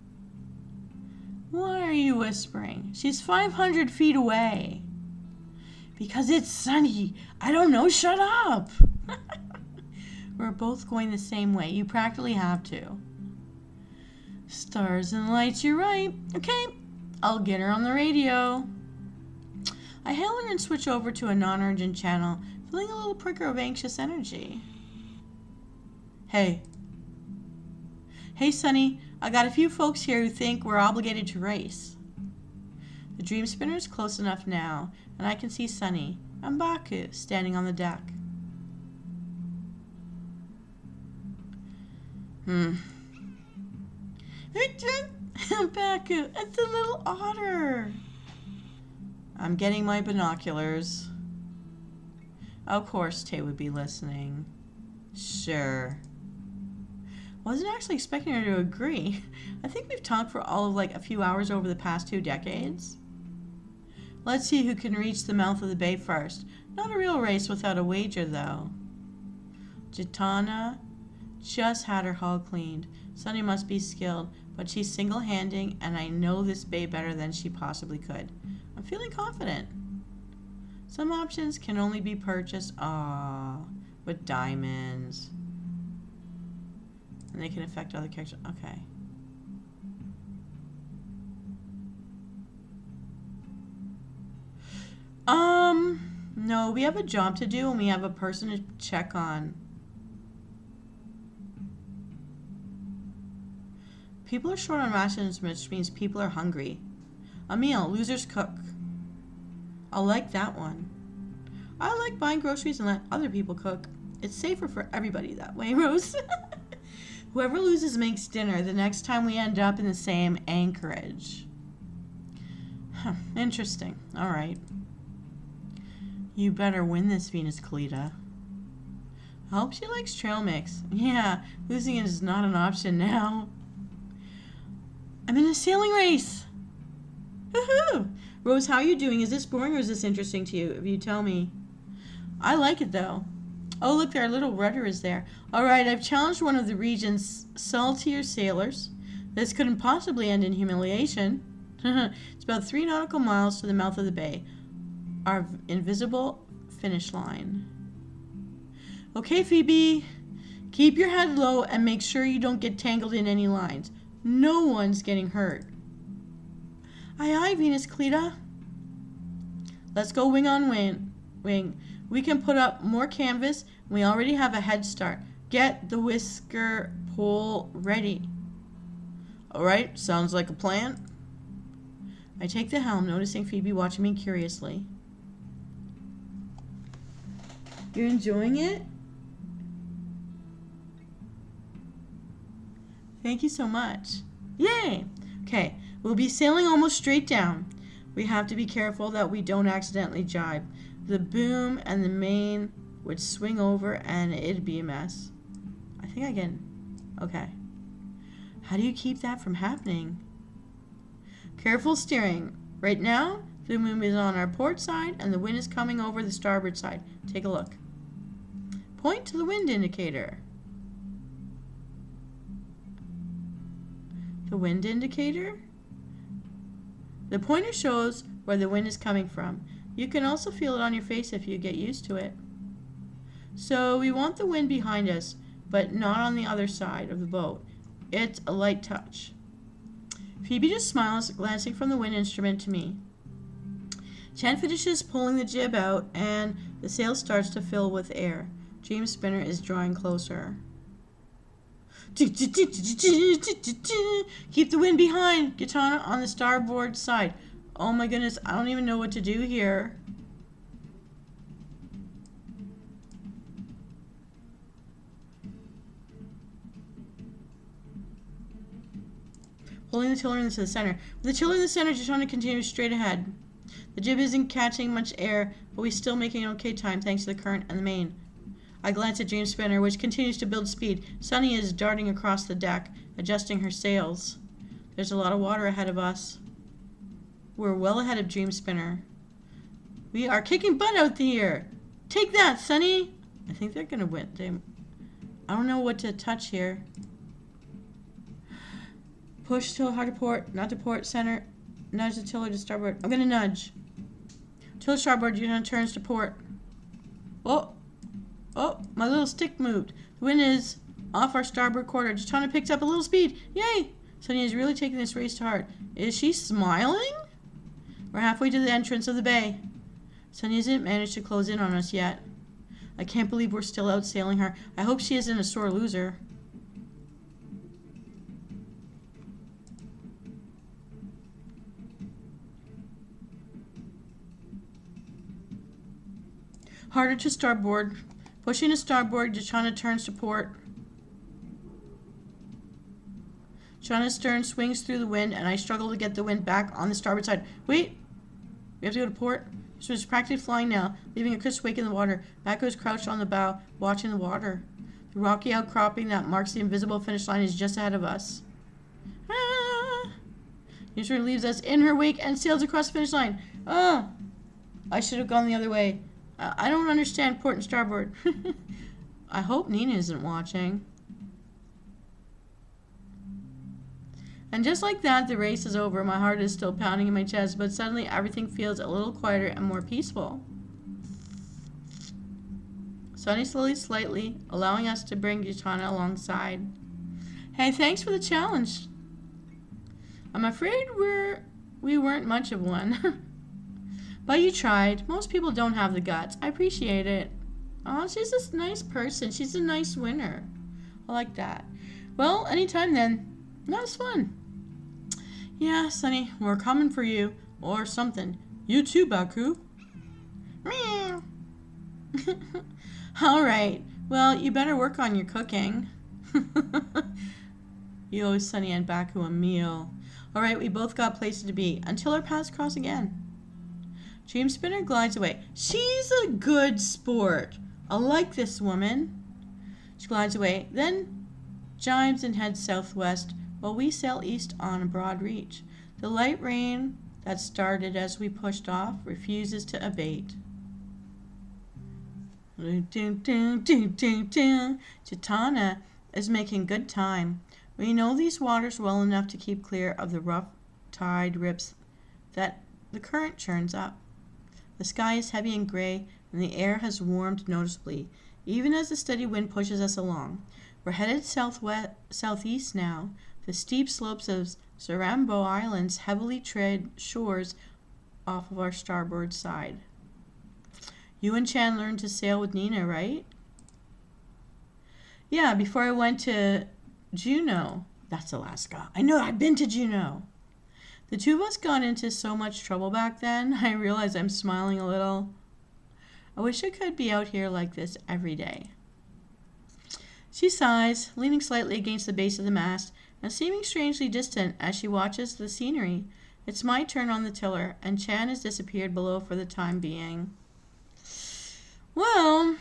Why are you whispering? She's 500 feet away. Because it's Sunny. I don't know. Shut up. We're both going the same way. You practically have to. Stars and lights, you're right. Okay, I'll get her on the radio. I hail her and switch over to a non-urgent channel, feeling a little pricker of anxious energy. Hey, Sunny, I got a few folks here who think we're obligated to race. The Dream Spinner is close enough now, and I can see Sunny and Baku standing on the deck. Baku, it's a little otter. I'm getting my binoculars. Of course Tay would be listening. Sure. Wasn't actually expecting her to agree. I think we've talked for all of like a few hours over the past 2 decades. Let's see who can reach the mouth of the bay first. Not a real race without a wager, though. Jitana just had her hull cleaned. Sunny must be skilled, but she's single-handing, and I know this bay better than she possibly could. I'm feeling confident. Some options can only be purchased, with diamonds. And they can affect other characters. Okay. No, we have a job to do and we have a person to check on. People are short on rations, which means people are hungry. A meal. Losers cook. I like that one. I like buying groceries and let other people cook. It's safer for everybody that way, Rose. Whoever loses makes dinner the next time we end up in the same anchorage. Huh, interesting. All right. You better win this, Venus Callida. I hope she likes trail mix. Yeah, losing it is not an option now. I'm in a sailing race. Woohoo! Rose, how are you doing? Is this boring or is this interesting to you? If you tell me. I like it though. Oh, look, our little rudder is there. All right, I've challenged one of the region's saltier sailors. This couldn't possibly end in humiliation. It's about 3 nautical miles to the mouth of the bay. Our invisible finish line. Okay, Phoebe. Keep your head low and make sure you don't get tangled in any lines. No one's getting hurt. Aye, aye, Venus Callida. Let's go wing on wing. We can put up more canvas. We already have a head start. Get the whisker pole ready. Alright, sounds like a plan. I take the helm, noticing Phoebe watching me curiously. You're enjoying it? Thank you so much. Yay! Okay, we'll be sailing almost straight down. We have to be careful that we don't accidentally jibe. The boom and the main would swing over and it'd be a mess. I think I can. Okay. How do you keep that from happening? Careful steering. Right now, the boom is on our port side and the wind is coming over the starboard side. Take a look. Point to the wind indicator. The wind indicator? The pointer shows where the wind is coming from. You can also feel it on your face if you get used to it. So we want the wind behind us, but not on the other side of the boat. It's a light touch. Phoebe just smiles, glancing from the wind instrument to me. Chan finishes pulling the jib out, and the sail starts to fill with air. Dream Spinner is drawing closer. Keep the wind behind, Katana, on the starboard side. Oh my goodness, I don't even know what to do here. Pulling the tiller into the center. With the tiller in the center, just trying to continue straight ahead. The jib isn't catching much air, but we're still making okay time thanks to the current and the main. I glance at Dream Spinner, which continues to build speed. Sunny is darting across the deck, adjusting her sails. There's a lot of water ahead of us. We're well ahead of Dream Spinner. We are kicking butt out here. Take that, Sunny. I think they're gonna win. I don't know what to touch here. Push tiller hard to port, not to port center. Nudge the tiller to starboard. I'm gonna nudge. Tiller starboard, you're gonna turns to port. Oh, my little stick moved. The wind is off our starboard quarter. Jatana picked up a little speed. Yay! Sunny is really taking this race to heart. Is she smiling? We're halfway to the entrance of the bay. Sunny hasn't managed to close in on us yet. I can't believe we're still out sailing her. I hope she isn't a sore loser. Harder to starboard. Pushing to starboard, Jatana turns to port. Jatana's stern swings through the wind, and I struggle to get the wind back on the starboard side. Wait! We have to go to port. So it's practically flying now, leaving a crisp wake in the water. Matt goes crouched on the bow, watching the water. The rocky outcropping that marks the invisible finish line is just ahead of us. Ah! Yusra leaves us in her wake and sails across the finish line. Oh! I should have gone the other way. I don't understand port and starboard. I hope Nina isn't watching. And just like that, the race is over. My heart is still pounding in my chest, but suddenly everything feels a little quieter and more peaceful. Sunny slowly, slightly, allowing us to bring Jatana alongside. Hey, thanks for the challenge. I'm afraid we weren't much of one. But you tried. Most people don't have the guts. I appreciate it. Oh, she's a nice person. She's a nice winner. I like that. Well, anytime then. That was fun. Yeah, Sonny, we're coming for you. Or something. You too, Baku. Meow. Alright. Well, you better work on your cooking. You owe Sonny and Baku a meal. Alright, we both got places to be. Until our paths cross again. Dream Spinner glides away. She's a good sport. I like this woman. She glides away, then jibes and heads southwest, while we sail east on a broad reach. The light rain that started as we pushed off refuses to abate. Chitana is making good time. We know these waters well enough to keep clear of the rough tide rips that the current churns up. The sky is heavy and gray, and the air has warmed noticeably, even as the steady wind pushes us along. We're headed southeast now. The steep slopes of Zarambo Islands heavily tread shores off of our starboard side. You and Chan learned to sail with Nina, right? Yeah, before I went to Juneau. That's Alaska. I know, I've been to Juneau. The two of us got into so much trouble back then, I realize I'm smiling a little. I wish I could be out here like this every day. She sighs, leaning slightly against the base of the mast, and seeming strangely distant as she watches the scenery. It's my turn on the tiller, and Chan has disappeared below for the time being. Well,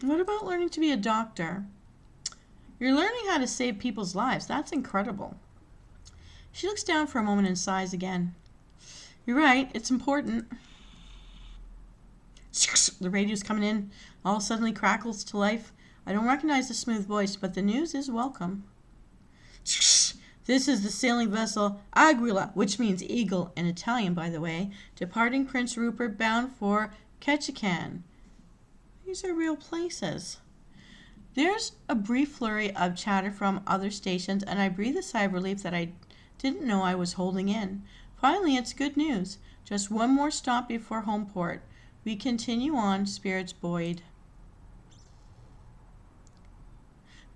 what about learning to be a doctor? You're learning how to save people's lives. That's incredible. She looks down for a moment and sighs again. You're right, it's important. The radio's coming in. All suddenly crackles to life. I don't recognize the smooth voice, but the news is welcome. This is the sailing vessel Aguila, which means eagle in Italian, by the way, departing Prince Rupert bound for Ketchikan. These are real places. There's a brief flurry of chatter from other stations, and I breathe a sigh of relief that I didn't know I was holding in. Finally, it's good news. Just one more stop before home port. We continue on, spirits buoyed.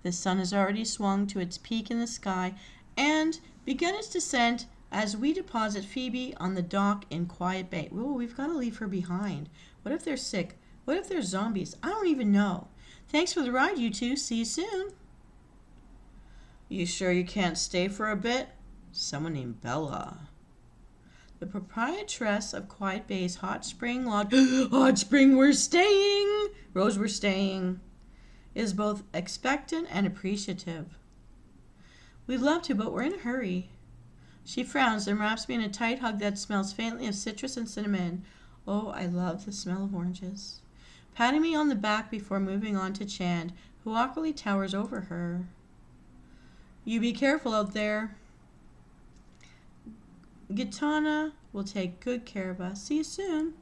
The sun has already swung to its peak in the sky and begun its descent as we deposit Phoebe on the dock in Quiet Bay. Whoa, we've got to leave her behind. What if they're sick? What if they're zombies? I don't even know. Thanks for the ride, you two. See you soon. You sure you can't stay for a bit? Someone named Bella. The proprietress of Quiet Bay's Hot Spring Lodge. Hot Spring, we're staying! Rose, we're staying. Is both expectant and appreciative. We'd love to, but we're in a hurry. She frowns and wraps me in a tight hug that smells faintly of citrus and cinnamon. Oh, I love the smell of oranges. Patting me on the back before moving on to Chand, who awkwardly towers over her. You be careful out there. Gitana will take good care of us. See you soon.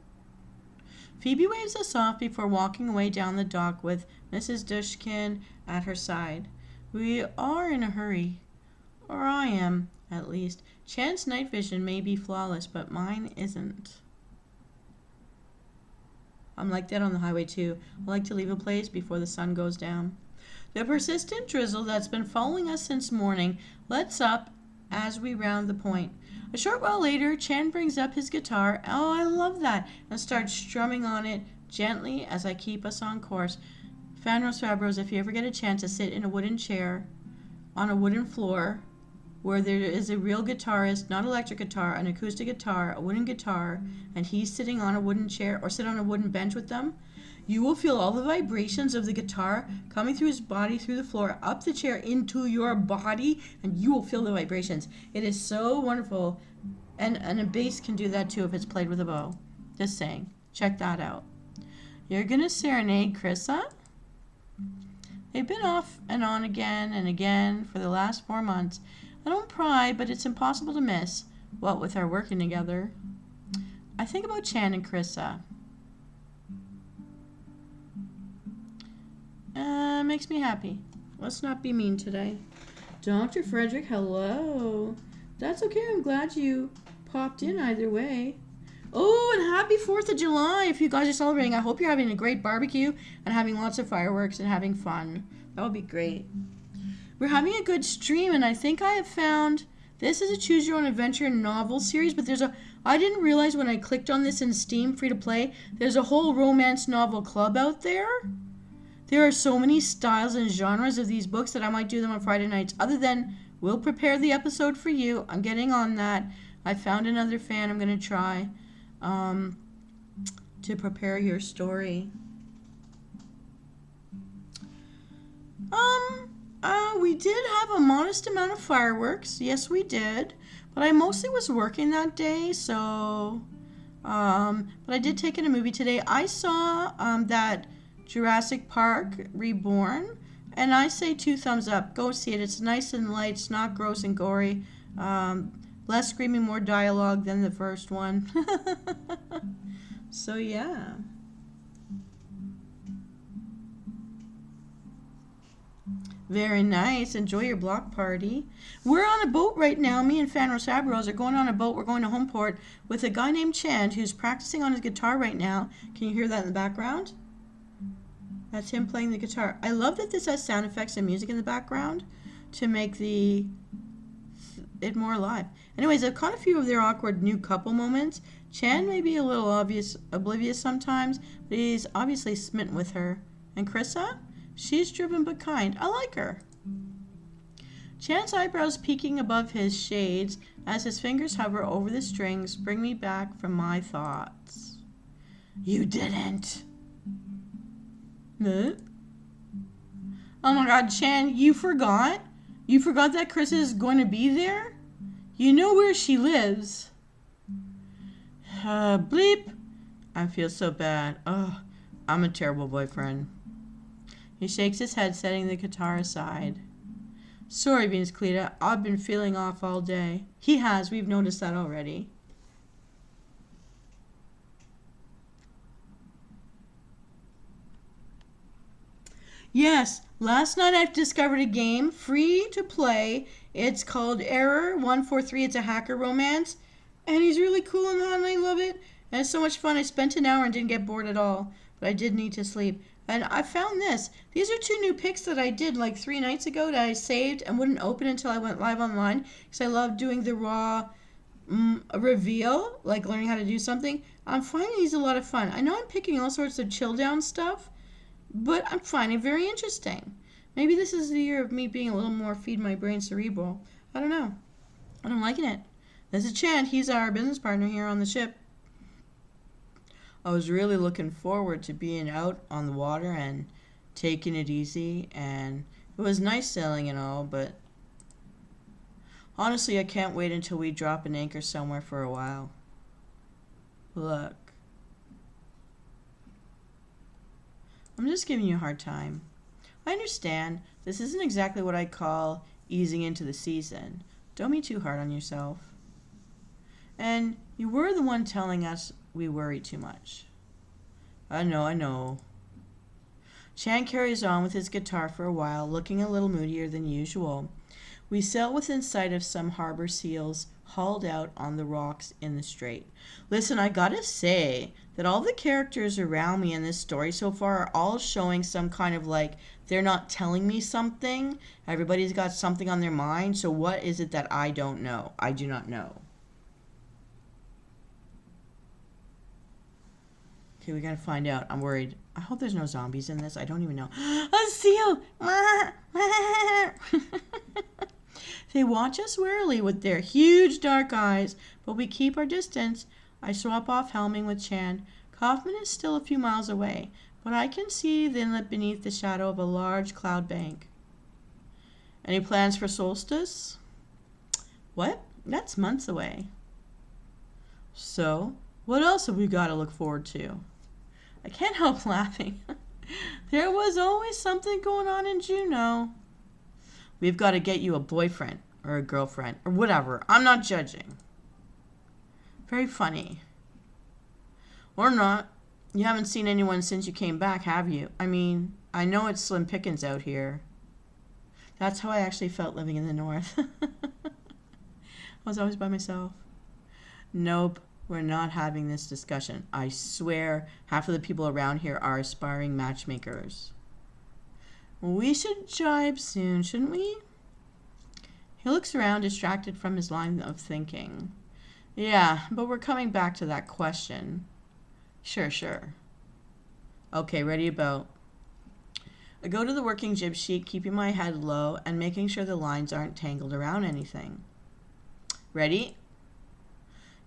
Phoebe waves us off before walking away down the dock with Mrs. Dushkin at her side. We are in a hurry. Or I am, at least. Chand's night vision may be flawless, but mine isn't. I'm like that on the highway too. I like to leave a place before the sun goes down. The persistent drizzle that's been following us since morning lets up as we round the point. A short while later, Chan brings up his guitar. Oh, I love that. And starts strumming on it gently as I keep us on course. Fanros Fabros, if you ever get a chance to sit in a wooden chair on a wooden floor where there is a real guitarist, not electric guitar, an acoustic guitar, a wooden guitar, and he's sitting on a wooden chair or sit on a wooden bench with them, you will feel all the vibrations of the guitar coming through his body, through the floor, up the chair, into your body, and you will feel the vibrations. It is so wonderful. And a bass can do that too if it's played with a bow. Just saying. Check that out. You're going to serenade Krissa? They've been off and on again and again for the last 4 months. I don't pry, but it's impossible to miss. What with our working together. I think about Chan and Krissa. Makes me happy. Let's not be mean today. Dr. Frederick, hello. That's okay. I'm glad you popped in either way. Oh, and happy 4th of July if you guys are celebrating. I hope you're having a great barbecue and having lots of fireworks and having fun. That would be great. We're having a good stream, and I think I have found... This is a Choose Your Own Adventure novel series, but I didn't realize when I clicked on this in Steam free to play, there's a whole romance novel club out there. There are so many styles and genres of these books that I might do them on Friday nights. Other than, we'll prepare the episode for you. I'm getting on that. I found another fan I'm going to try to prepare your story. We did have a modest amount of fireworks. Yes, we did. But I mostly was working that day, so... but I did take in a movie today. I saw that Jurassic Park Reborn, and I say 2 thumbs up. Go see it. It's nice and light. It's not gross and gory. Less screaming, more dialogue than the first one. So, yeah. Very nice. Enjoy your block party. We're on a boat right now. Me and Fanros Abros are going on a boat. We're going to Homeport with a guy named Chand who's practicing on his guitar right now. Can you hear that in the background? That's him playing the guitar. I love that this has sound effects and music in the background to make it more alive. Anyways, I've caught a few of their awkward new couple moments. Chand may be a little oblivious sometimes, but he's obviously smitten with her. And Krissa? She's driven but kind. I like her. Chand's eyebrows peeking above his shades as his fingers hover over the strings bring me back from my thoughts. You didn't. What? Oh my God, Chand, you forgot? You forgot that Chris is going to be there? You know where she lives. Bleep. I feel so bad. Oh, I'm a terrible boyfriend. He shakes his head, setting the guitar aside. Sorry, Venus Callida. I've been feeling off all day. He has. We've noticed that already. Yes, last night I discovered a game free to play. It's called Error 143. It's a hacker romance. And he's really cool and hot, and I love it. And it's so much fun. I spent an hour and didn't get bored at all. But I did need to sleep. And I found this. These are 2 new picks that I did like 3 nights ago that I saved and wouldn't open until I went live online. Because I love doing the raw reveal, like learning how to do something. I'm finding these a lot of fun. I know I'm picking all sorts of chill down stuff, but I'm finding it very interesting. Maybe this is the year of me being a little more feed my brain cerebral. I don't know. I'm liking it. This is Chand. He's our business partner here on the ship. I was really looking forward to being out on the water and taking it easy, and it was nice sailing and all, but honestly I can't wait until we drop an anchor somewhere for a while. Look. I'm just giving you a hard time. I understand. This isn't exactly what I call easing into the season. Don't be too hard on yourself. And you were the one telling us we worry too much. I know. Chand carries on with his guitar for a while, looking a little moodier than usual. We sail within sight of some harbor seals hauled out on the rocks in the strait. Listen, I gotta say that all the characters around me in this story so far are all showing some kind of like, they're not telling me something. Everybody's got something on their mind. So what is it that I don't know? I do not know. Okay, we gotta find out. I'm worried. I hope there's no zombies in this. I don't even know. A seal! They watch us warily with their huge dark eyes, but we keep our distance. I swap off helming with Chand. Kaufman is still a few miles away, but I can see the inlet beneath the shadow of a large cloud bank. Any plans for solstice? What? That's months away. So, what else have we got to look forward to? I can't help laughing. There was always something going on in Juneau. We've got to get you a boyfriend or a girlfriend or whatever. I'm not judging. Very funny. Or not. You haven't seen anyone since you came back, have you? I mean, I know it's slim pickings out here. That's how I actually felt living in the north. I was always by myself. Nope. We're not having this discussion. I swear half of the people around here are aspiring matchmakers. We should jibe soon, shouldn't we? He looks around, distracted from his line of thinking. Yeah, but we're coming back to that question. Sure. Okay, ready about. I go to the working jib sheet, keeping my head low and making sure the lines aren't tangled around anything. Ready?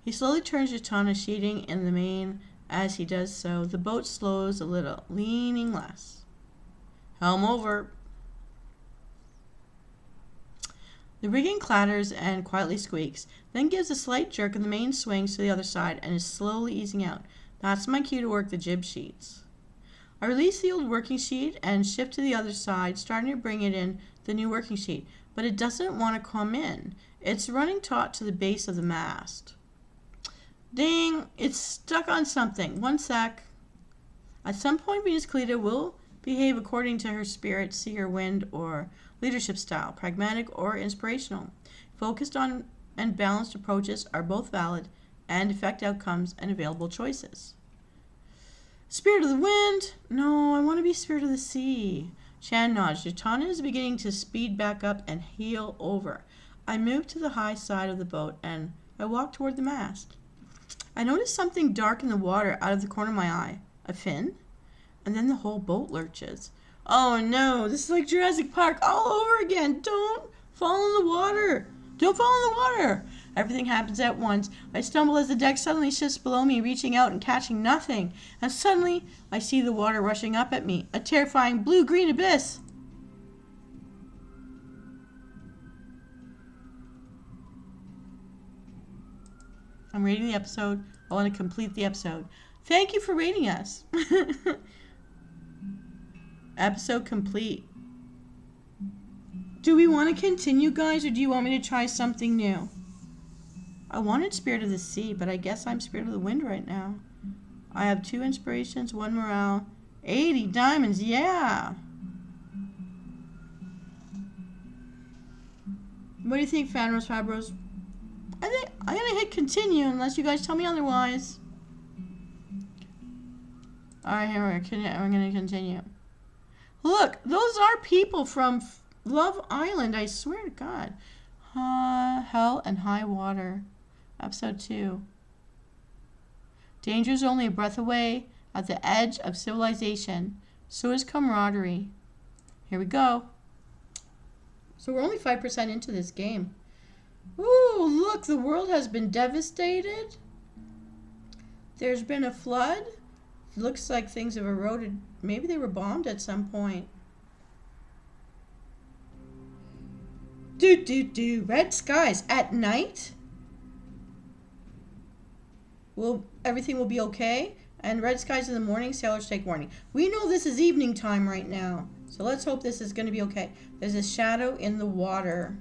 He slowly turns Jatana sheeting in the main. As he does so, the boat slows a little, leaning less. Helm over. The rigging clatters and quietly squeaks, then gives a slight jerk and the main swings to the other side and is slowly easing out. That's my cue to work the jib sheets. I release the old working sheet and shift to the other side, starting to bring it in the new working sheet, but it doesn't want to come in. It's running taut to the base of the mast. Ding! It's stuck on something. One sec. At some point, Venus Callida will behave according to her spirit, seer, wind, or leadership style, pragmatic or inspirational. Focused on and balanced approaches are both valid and affect outcomes and available choices. Spirit of the wind? No, I want to be spirit of the sea. Chan nods. Jatana is beginning to speed back up and heel over. I move to the high side of the boat and I walk toward the mast. I notice something dark in the water out of the corner of my eye. A fin? And then the whole boat lurches. Oh no, this is like Jurassic Park all over again. Don't fall in the water. Don't fall in the water. Everything happens at once. I stumble as the deck suddenly shifts below me, reaching out and catching nothing. And suddenly, I see the water rushing up at me. A terrifying blue-green abyss. I'm rating the episode. I want to complete the episode. Thank you for rating us. Episode complete. Do we want to continue, guys, or do you want me to try something new? I wanted Spirit of the Sea, but I guess I'm Spirit of the Wind right now. I have 2 inspirations, 1 morale, 80 diamonds, yeah! What do you think, Fanros Fabros? I think I'm going to hit continue unless you guys tell me otherwise. Alright, here we're going to continue. Look, those are people from Love Island, I swear to God. Hell and High Water. Episode 2. Danger is only a breath away at the edge of civilization. So is camaraderie. Here we go. So we're only 5% into this game. Ooh, look, the world has been devastated. There's been a flood. Looks like things have eroded. Maybe they were bombed at some point. Red skies at night? Well, everything will be okay. And red skies in the morning, sailors take warning. We know this is evening time right now. So let's hope this is going to be okay. There's a shadow in the water.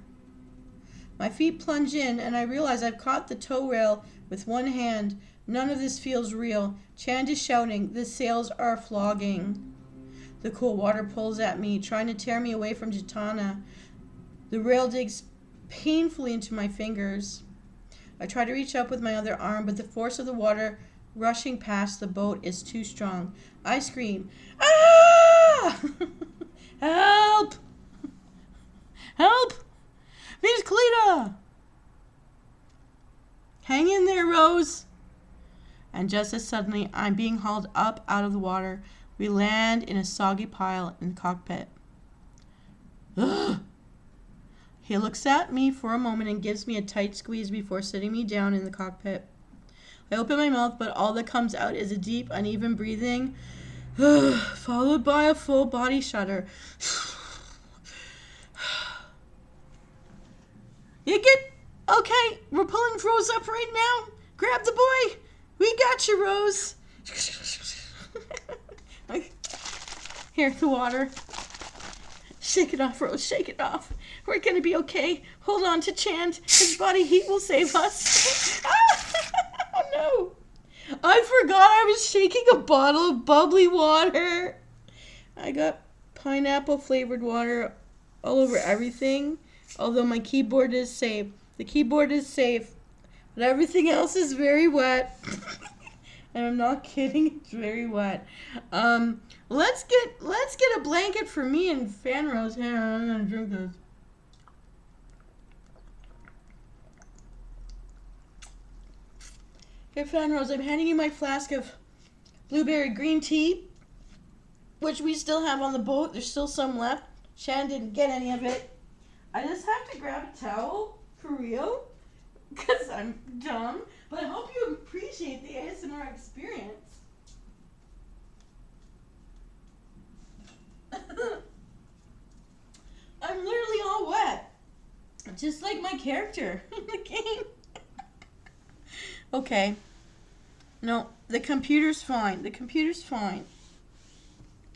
My feet plunge in and I realize I've caught the tow rail with one hand. None of this feels real. Chand is shouting. The sails are flogging. The cool water pulls at me, trying to tear me away from Jatana. The rail digs painfully into my fingers. I try to reach up with my other arm, but the force of the water rushing past the boat is too strong. I scream, "Ah! Help! Help! Venus Callida! Hang in there, Rose!" And just as suddenly I'm being hauled up out of the water, we land in a soggy pile in the cockpit. Ugh! He looks at me for a moment and gives me a tight squeeze before sitting me down in the cockpit. I open my mouth, but all that comes out is a deep, uneven breathing, followed by a full body shudder. You get... Okay, we're pulling Rose up right now. Grab the boy. We got you, Rose. Here, the water. Shake it off, Rose. Shake it off. We're going to be okay. Hold on to Chand. His body heat will save us. Oh, no. I forgot I was shaking a bottle of bubbly water. I got pineapple flavored water all over everything. Although my keyboard is safe. The keyboard is safe. But everything else is very wet. And I'm not kidding, it's very wet. Let's get a blanket for me and Fan Rose. Hang on, I'm gonna drink this. Here, Fan Rose, I'm handing you my flask of blueberry green tea, which we still have on the boat. There's still some left. Shan didn't get any of it. I just have to grab a towel, for real, because I'm dumb. But I hope you appreciate the ASMR experience. I'm literally all wet. Just like my character in the game. Okay. No, the computer's fine. The computer's fine.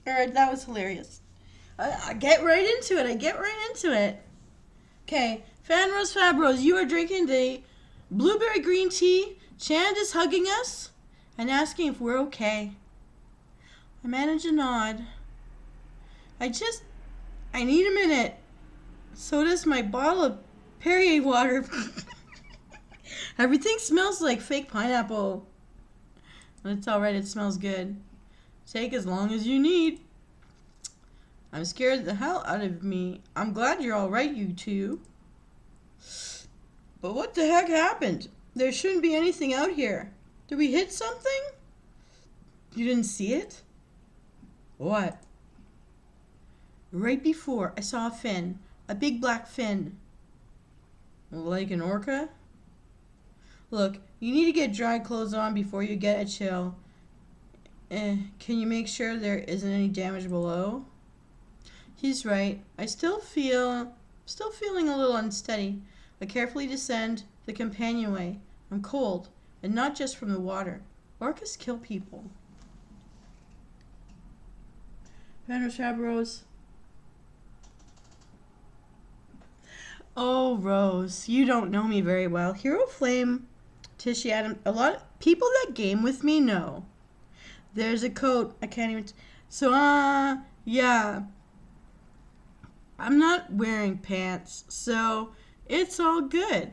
Alright, that was hilarious. I get right into it. Okay, Fan Rose Fab Rose, you are drinking the blueberry green tea. Chand is hugging us and asking if we're okay. I manage a nod. I need a minute. So does my bottle of Perrier water. Everything smells like fake pineapple. But it's alright, it smells good. Take as long as you need. I'm scared the hell out of me. I'm glad you're alright, you two. But what the heck happened? There shouldn't be anything out here. Did we hit something? You didn't see it? What? Right before, I saw a fin. A big black fin. Like an orca? Look, you need to get dry clothes on before you get a chill. Can you make sure there isn't any damage below? He's right. I'm still feeling a little unsteady. I carefully descend the companionway. I'm cold, and not just from the water. Orcas kill people. Vandershab Rose. Oh, Rose, you don't know me very well. Hero Flame, Tishy Adam, a lot of people that game with me know. There's a coat. I can't even. So, yeah. I'm not wearing pants, so it's all good.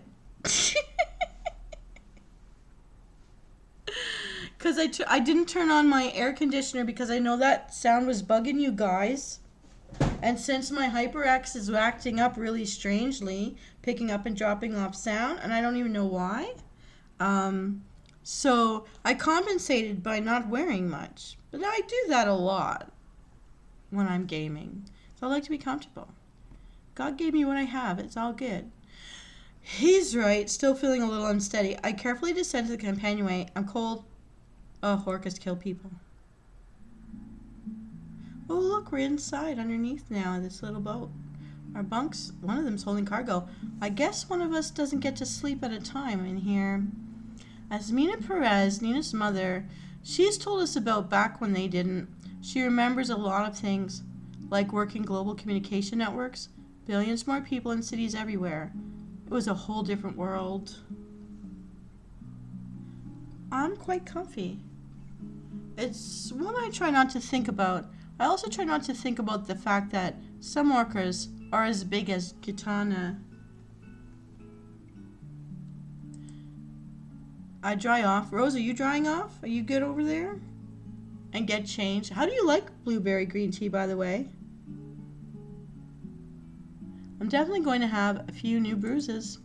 Because I didn't turn on my air conditioner because I know that sound was bugging you guys. And since my HyperX is acting up really strangely, picking up and dropping off sound, and I don't even know why. So I compensated by not wearing much. But I do that a lot when I'm gaming. So I like to be comfortable. God gave me what I have. It's all good. He's right. Still feeling a little unsteady. I carefully descend to the companionway. I'm cold. Oh, orcas kill people. Oh, look, we're inside underneath now in this little boat. Our bunks, one of them's holding cargo. I guess one of us doesn't get to sleep at a time in here. As Mina Perez, Nina's mother, she's told us about back when they didn't. She remembers a lot of things, like working global communication networks, billions more people in cities everywhere. It was a whole different world. I'm quite comfy. It's one I try not to think about. I also try not to think about the fact that some orcas are as big as Gitana. I dry off. Rose, are you drying off? Are you good over there? And get changed. How do you like blueberry green tea, by the way? I'm definitely going to have a few new bruises.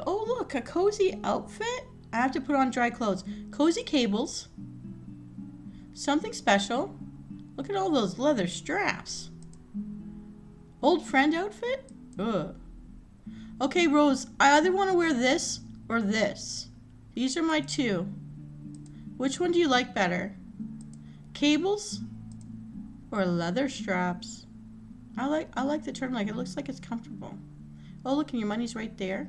Oh, look, a cozy outfit? I have to put on dry clothes. Cozy cables. Something special. Look at all those leather straps. Old friend outfit? Ugh. Okay, Rose, I either want to wear this or this. These are my two. Which one do you like better? Cables or leather straps? I like the turtleneck. It looks like it's comfortable. Oh, look, and your money's right there.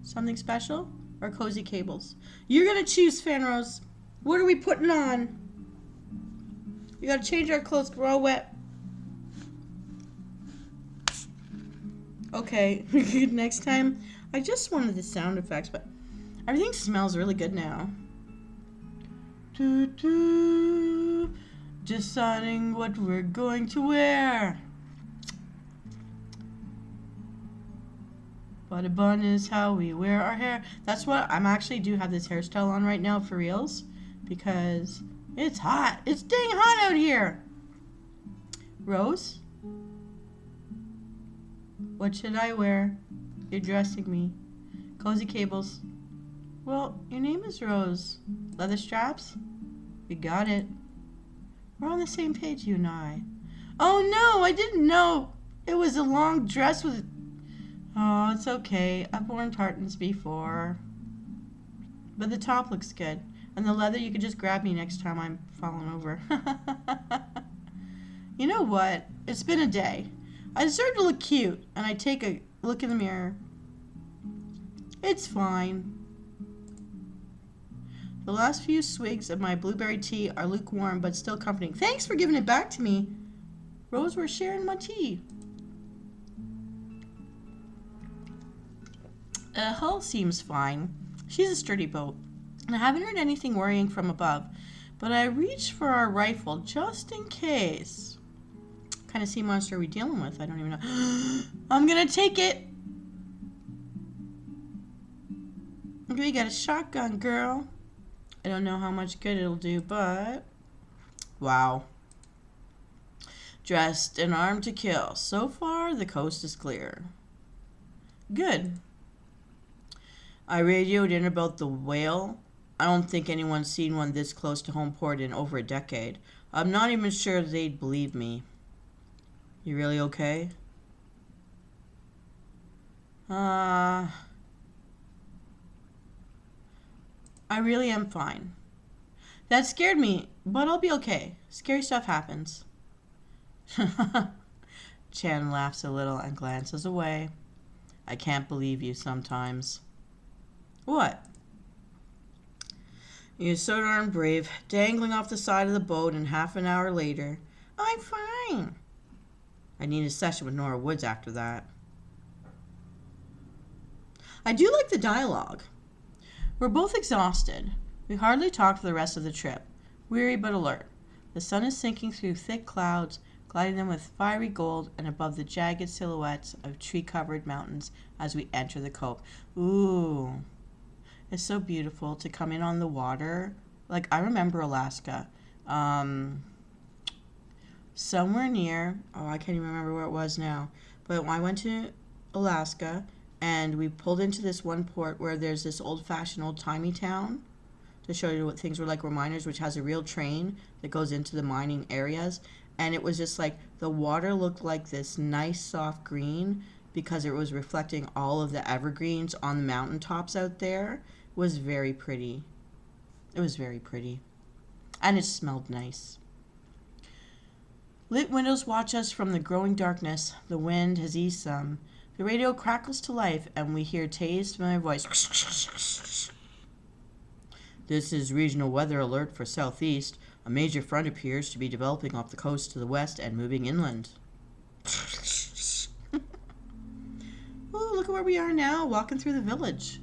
Something special or cozy cables? You're gonna choose, Fan Rose. What are we putting on? We gotta change our clothes. We're all wet. Okay, next time. I just wanted the sound effects, but everything smells really good now. Deciding what we're going to wear. But a bun is how we wear our hair. That's what I'm actually do have this hairstyle on right now for reals. Because it's hot. It's dang hot out here. Rose? What should I wear? You're dressing me. Cozy cables. Well, your name is Rose. Leather straps? You got it. We're on the same page, you and I. Oh no, I didn't know it was a long dress with... Oh, it's okay. I've worn tartans before. But the top looks good. And the leather, you could just grab me next time I'm falling over. You know what? It's been a day. I deserve to look cute, and I take a look in the mirror. It's fine. The last few swigs of my blueberry tea are lukewarm, but still comforting. Thanks for giving it back to me. Rose, we're sharing my tea. Hull seems fine. She's a sturdy boat. And I haven't heard anything worrying from above, but I reached for our rifle just in case. What kind of sea monster are we dealing with? I don't even know. I'm gonna take it. We got a shotgun, girl. I don't know how much good it'll do, but... Wow. Dressed and armed to kill. So far, the coast is clear. Good. I radioed in about the whale. I don't think anyone's seen one this close to home port in over a decade. I'm not even sure they'd believe me. You really okay? I really am fine. That scared me, but I'll be okay. Scary stuff happens. Chan laughs a little and glances away. I can't believe you sometimes. What? You're so darn brave, dangling off the side of the boat, and half an hour later, I'm fine. I need a session with Nora Woods after that. I do like the dialogue. We're both exhausted. We hardly talk for the rest of the trip, weary but alert. The sun is sinking through thick clouds, gliding them with fiery gold and above the jagged silhouettes of tree-covered mountains as we enter the cove. Ooh. It's so beautiful to come in on the water. Like, I remember Alaska. Somewhere near, oh, I can't even remember where it was now. But I went to Alaska, and we pulled into this one port where there's this old-fashioned, old-timey town to show you what things were like, were miners, which has a real train that goes into the mining areas. And it was just like, the water looked like this nice, soft green because it was reflecting all of the evergreens on the mountaintops out there. Was very pretty. It was very pretty. And it smelled nice. Lit windows watch us from the growing darkness. The wind has eased some. The radio crackles to life, and we hear Tay's familiar voice. This is regional weather alert for southeast. A major front appears to be developing off the coast to the west and moving inland. Oh, look at where we are now, walking through the village.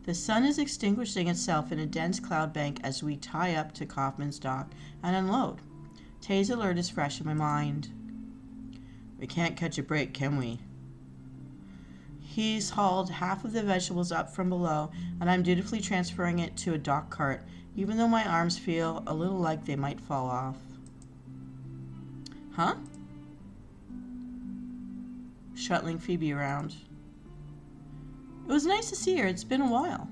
The sun is extinguishing itself in a dense cloud bank as we tie up to Kaufman's dock and unload. Tay's alert is fresh in my mind. We can't catch a break, can we? He's hauled half of the vegetables up from below, and I'm dutifully transferring it to a dock cart, even though my arms feel a little like they might fall off. Huh? Shuttling Phoebe around. It was nice to see her. It's been a while.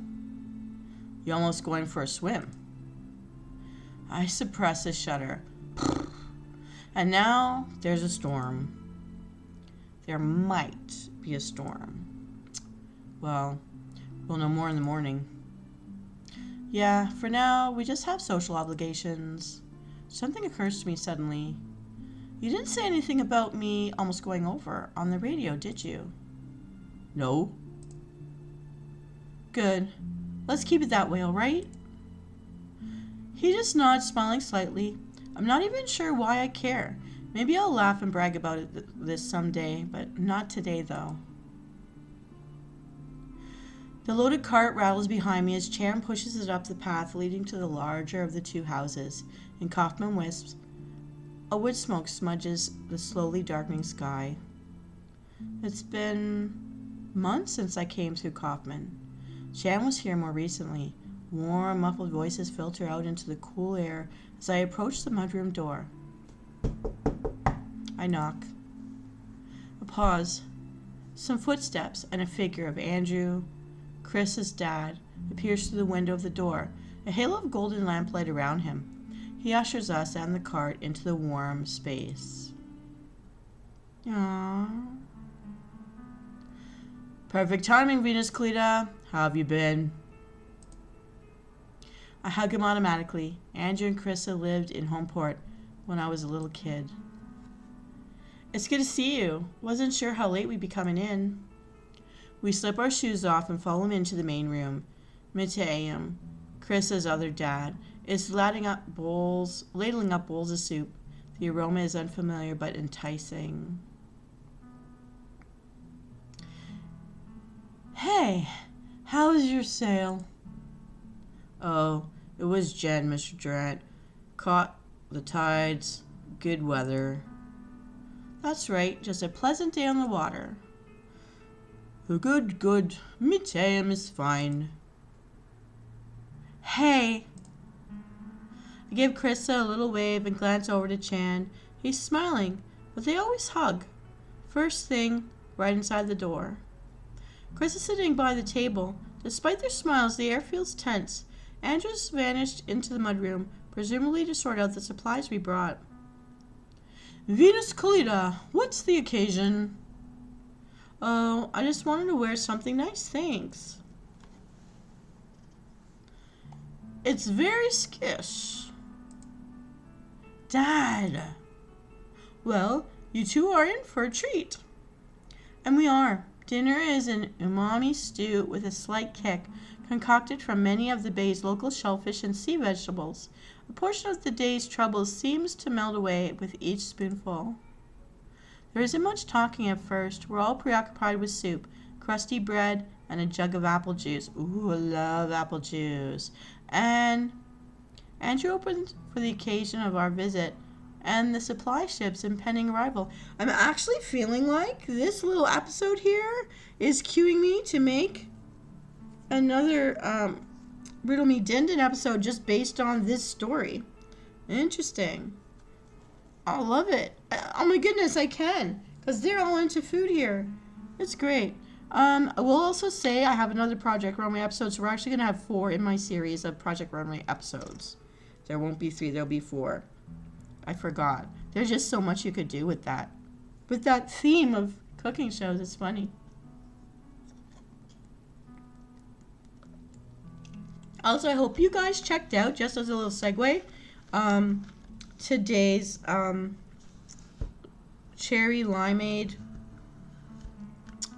You almost going for a swim? I suppress a shudder. And now there's a storm. There might be a storm. Well, we'll know more in the morning. Yeah, for now, we just have social obligations. Something occurs to me suddenly. You didn't say anything about me almost going over on the radio, did you? No. Good. Let's keep it that way, all right? He just nods, smiling slightly. I'm not even sure why I care. Maybe I'll laugh and brag about this someday, but not today, though. The loaded cart rattles behind me as Chan pushes it up the path leading to the larger of the two houses. In Kaufman wisps, a wood smoke smudges the slowly darkening sky. It's been Months since I came through Kaufman. Jan was here more recently. Warm, muffled voices filter out into the cool air as I approach the mudroom door. I knock. A pause. Some footsteps and a figure of Andrew, Chris's dad, appears through the window of the door, a halo of golden lamplight around him. He ushers us and the cart into the warm space. Aww. Perfect timing, Venus Callida. How have you been? I hug him automatically. Andrew and Carissa lived in Homeport when I was a little kid. It's good to see you. Wasn't sure how late we'd be coming in. We slip our shoes off and follow him into the main room. Mid-to-AM. Carissa's other dad is ladling up bowls of soup. The aroma is unfamiliar but enticing. Hey, how was your sail? Oh, it was Jen, Mr. Durant. Caught the tides, good weather. That's right, just a pleasant day on the water. Good. Mid-AM is fine. Hey. I give Carissa a little wave and glance over to Chan. He's smiling, but they always hug. First thing, right inside the door. Chris is sitting by the table. Despite their smiles, the air feels tense. Andrew's vanished into the mudroom, presumably to sort out the supplies we brought. Venus Callida, what's the occasion? Oh, I just wanted to wear something nice, thanks. It's very skittish. Dad. Well, you two are in for a treat. And we are. Dinner is an umami stew with a slight kick, concocted from many of the bay's local shellfish and sea vegetables. A portion of the day's troubles seems to melt away with each spoonful. There isn't much talking at first. We're all preoccupied with soup, crusty bread, and a jug of apple juice. Ooh, I love apple juice. And Andrew opened for the occasion of our visit and the supply ship's impending arrival. I'm actually feeling like this little episode here is cueing me to make another Riddle Me Din Din episode just based on this story. Interesting. I love it. Oh my goodness, I can. Because they're all into food here. It's great. I will also say I have another Project Runway episode, so we're actually going to have 4 in my series of Project Runway episodes. There won't be 3, there'll be 4. I forgot. There's just so much you could do with that. With that theme of cooking shows, it's funny. Also, I hope you guys checked out, just as a little segue, today's cherry limeade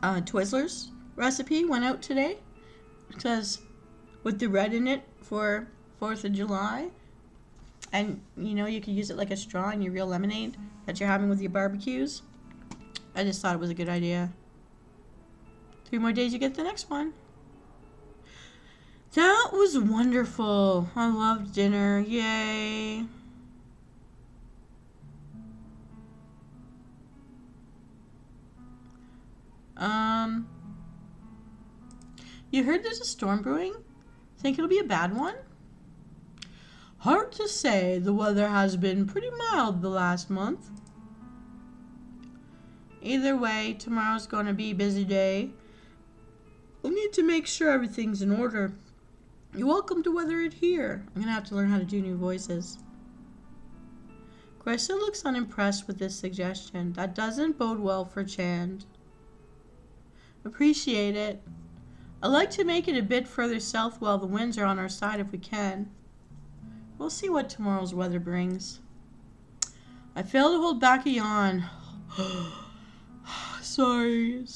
Twizzlers recipe went out today. Because with the red in it for 4th of July. And, you know, you could use it like a straw in your real lemonade that you're having with your barbecues. I just thought it was a good idea. 3 more days, you get the next one. That was wonderful. I loved dinner. Yay. You heard there's a storm brewing? Think it'll be a bad one? Hard to say. The weather has been pretty mild the last month. Either way, tomorrow's going to be a busy day. We'll need to make sure everything's in order. You're welcome to weather it here. I'm going to have to learn how to do new voices. Carissa looks unimpressed with this suggestion. That doesn't bode well for Chand. Appreciate it. I'd like to make it a bit further south while the winds are on our side if we can. We'll see what tomorrow's weather brings. I failed to hold back a yawn. Sorry.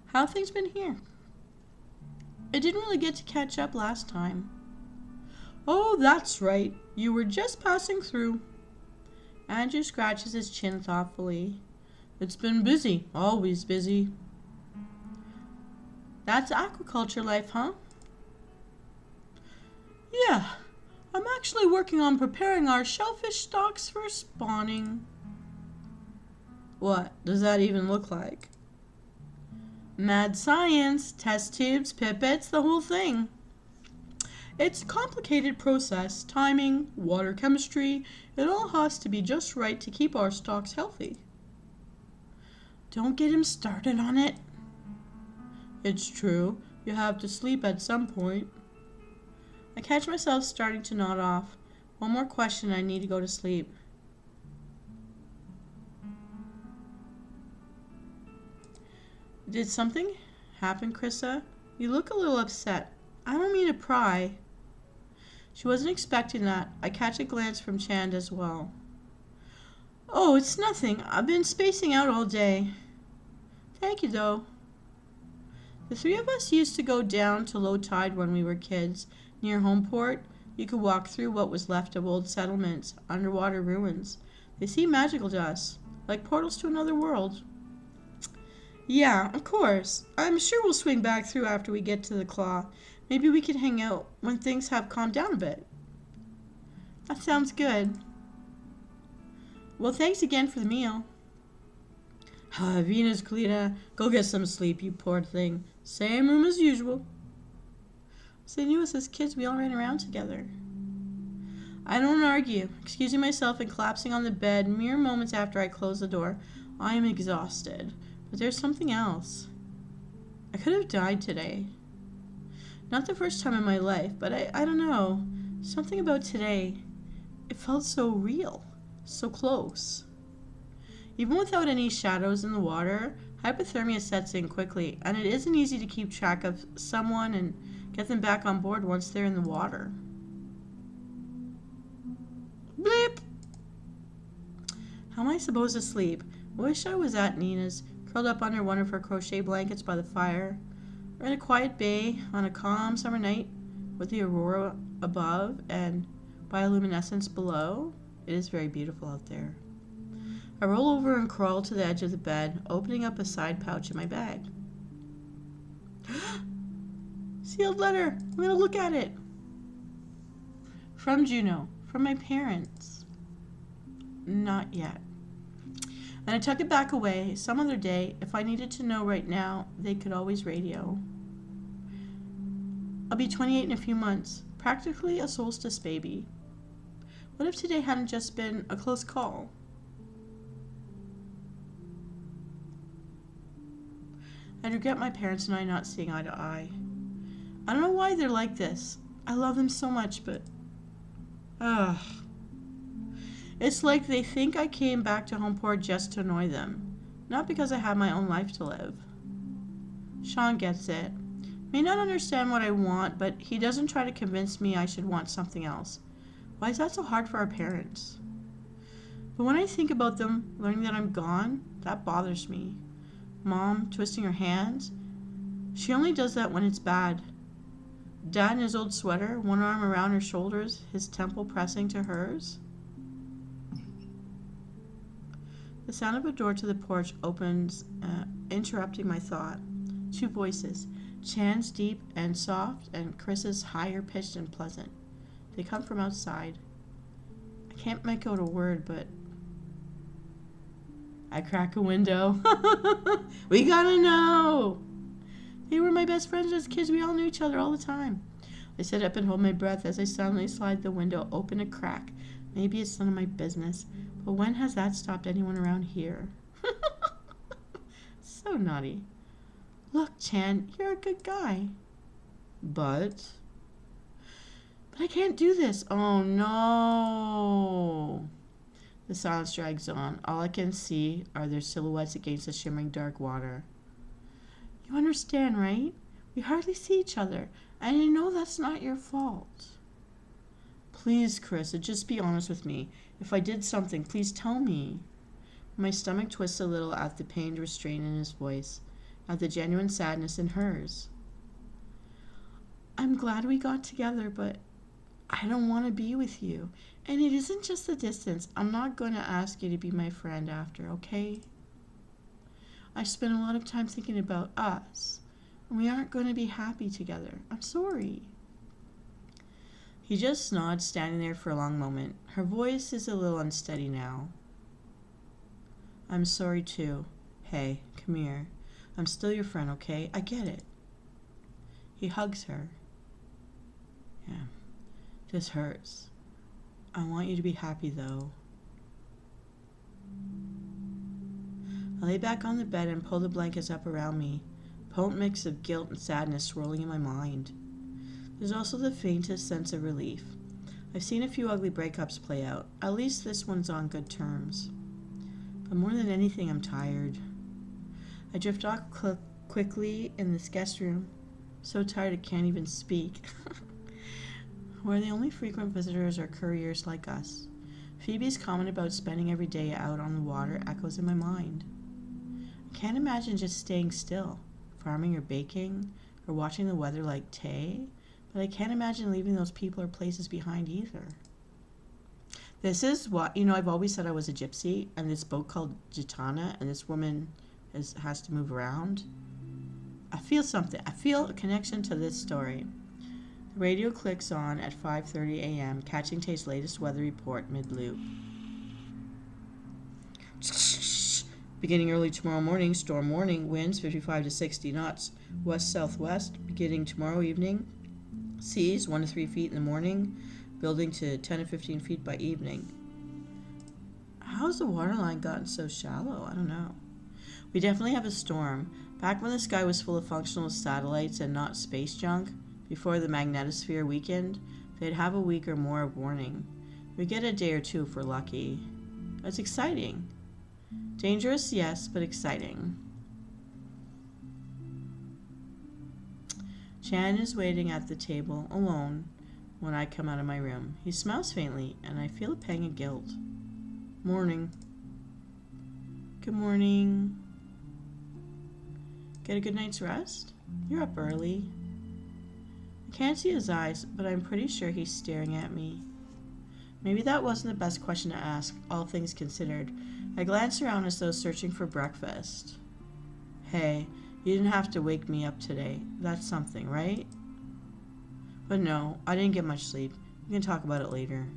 How have things been here? I didn't really get to catch up last time. Oh, that's right. You were just passing through. Andrew scratches his chin thoughtfully. It's been busy. Always busy. That's aquaculture life, huh? Yeah. I'm actually working on preparing our shellfish stocks for spawning. What does that even look like? Mad science, test tubes, pipettes, the whole thing. It's a complicated process, timing, water chemistry, it all has to be just right to keep our stocks healthy. Don't get him started on it. It's true, you have to sleep at some point. I catch myself starting to nod off. One more question, I need to go to sleep. Did something happen, Krista? You look a little upset. I don't mean to pry. She wasn't expecting that. I catch a glance from Chand as well. Oh, it's nothing. I've been spacing out all day. Thank you, though. The three of us used to go down to low tide when we were kids. Near Homeport, you could walk through what was left of old settlements, underwater ruins. They seem magical to us, like portals to another world. Yeah, of course. I'm sure we'll swing back through after we get to the Claw. Maybe we can hang out when things have calmed down a bit. That sounds good. Well, thanks again for the meal. Venus, Callida, go get some sleep, you poor thing. Same room as usual. So they knew us as kids, we all ran around together. I don't argue, excusing myself and collapsing on the bed mere moments after I closed the door. I am exhausted, but there's something else. I could have died today. Not the first time in my life, but I don't know. Something about today. It felt so real, so close. Even without any shadows in the water, hypothermia sets in quickly, and it isn't easy to keep track of someone and get them back on board once they're in the water. Bleep! How am I supposed to sleep? I wish I was at Nina's, curled up under one of her crochet blankets by the fire, or in a quiet bay on a calm summer night with the aurora above and bioluminescence below. It is very beautiful out there. I roll over and crawl to the edge of the bed, opening up a side pouch in my bag. Sealed letter! I'm going to look at it. From Juno. From my parents. Not yet. And I tuck it back away. Some other day, if I needed to know right now, they could always radio. I'll be 28 in a few months. Practically a solstice baby. What if today hadn't just been a close call? I'd regret my parents and I not seeing eye to eye. I don't know why they're like this. I love them so much, but... It's like they think I came back to Homeport just to annoy them. Not because I have my own life to live. Sean gets it. May not understand what I want, but he doesn't try to convince me I should want something else. Why is that so hard for our parents? But when I think about them learning that I'm gone, that bothers me. Mom twisting her hands. She only does that when it's bad. Dad in his old sweater, one arm around her shoulders, his temple pressing to hers. The sound of a door to the porch opens, interrupting my thought. Two voices, Chan's deep and soft, and Chris's higher pitched and pleasant. They come from outside. I can't make out a word, but I crack a window. We gotta know! They were my best friends as kids. We all knew each other all the time. I sit up and hold my breath as I suddenly slide the window open a crack. Maybe it's none of my business, but when has that stopped anyone around here? So naughty. Look, Chan, you're a good guy. But I can't do this. Oh, no. The silence drags on. All I can see are their silhouettes against the shimmering dark water. You understand, right? We hardly see each other, and I know that's not your fault. Please, Chris, just be honest with me. If I did something, please tell me. My stomach twists a little at the pained restraint in his voice, at the genuine sadness in hers. I'm glad we got together, but I don't want to be with you. And it isn't just the distance. I'm not going to ask you to be my friend after, okay? I spent a lot of time thinking about us, and we aren't going to be happy together. I'm sorry. He just nods, standing there for a long moment. Her voice is a little unsteady now. I'm sorry too. Hey, come here. I'm still your friend, okay? I get it. He hugs her. Yeah, this hurts. I want you to be happy though. I lay back on the bed and pull the blankets up around me. A potent mix of guilt and sadness swirling in my mind. There's also the faintest sense of relief. I've seen a few ugly breakups play out. At least this one's on good terms. But more than anything, I'm tired. I drift off quickly in this guest room. So tired I can't even speak. Where the only frequent visitors are couriers like us. Phoebe's comment about spending every day out on the water echoes in my mind. I can't imagine just staying still, farming or baking, or watching the weather like Tay, but I can't imagine leaving those people or places behind either. This is what, I've always said I was a gypsy, and this boat called Gitana, and this woman has to move around. I feel something. I feel a connection to this story. The radio clicks on at 5:30 a.m., catching Tay's latest weather report mid-loop. Beginning early tomorrow morning, storm warning, winds 55 to 60 knots, west-southwest. Beginning tomorrow evening, seas 1 to 3 feet in the morning, building to 10 to 15 feet by evening. How's the waterline gotten so shallow? I don't know. We definitely have a storm. Back when the sky was full of functional satellites and not space junk, before the magnetosphere weakened, they'd have a week or more of warning. We get a day or two if we're lucky. It's exciting. Dangerous, yes, but exciting. Chan is waiting at the table, alone, when I come out of my room. He smiles faintly, and I feel a pang of guilt. Morning. Good morning. Get a good night's rest? You're up early. I can't see his eyes, but I'm pretty sure he's staring at me. Maybe that wasn't the best question to ask, all things considered. I glanced around as though searching for breakfast. Hey, you didn't have to wake me up today. That's something, right? But no, I didn't get much sleep. We can talk about it later.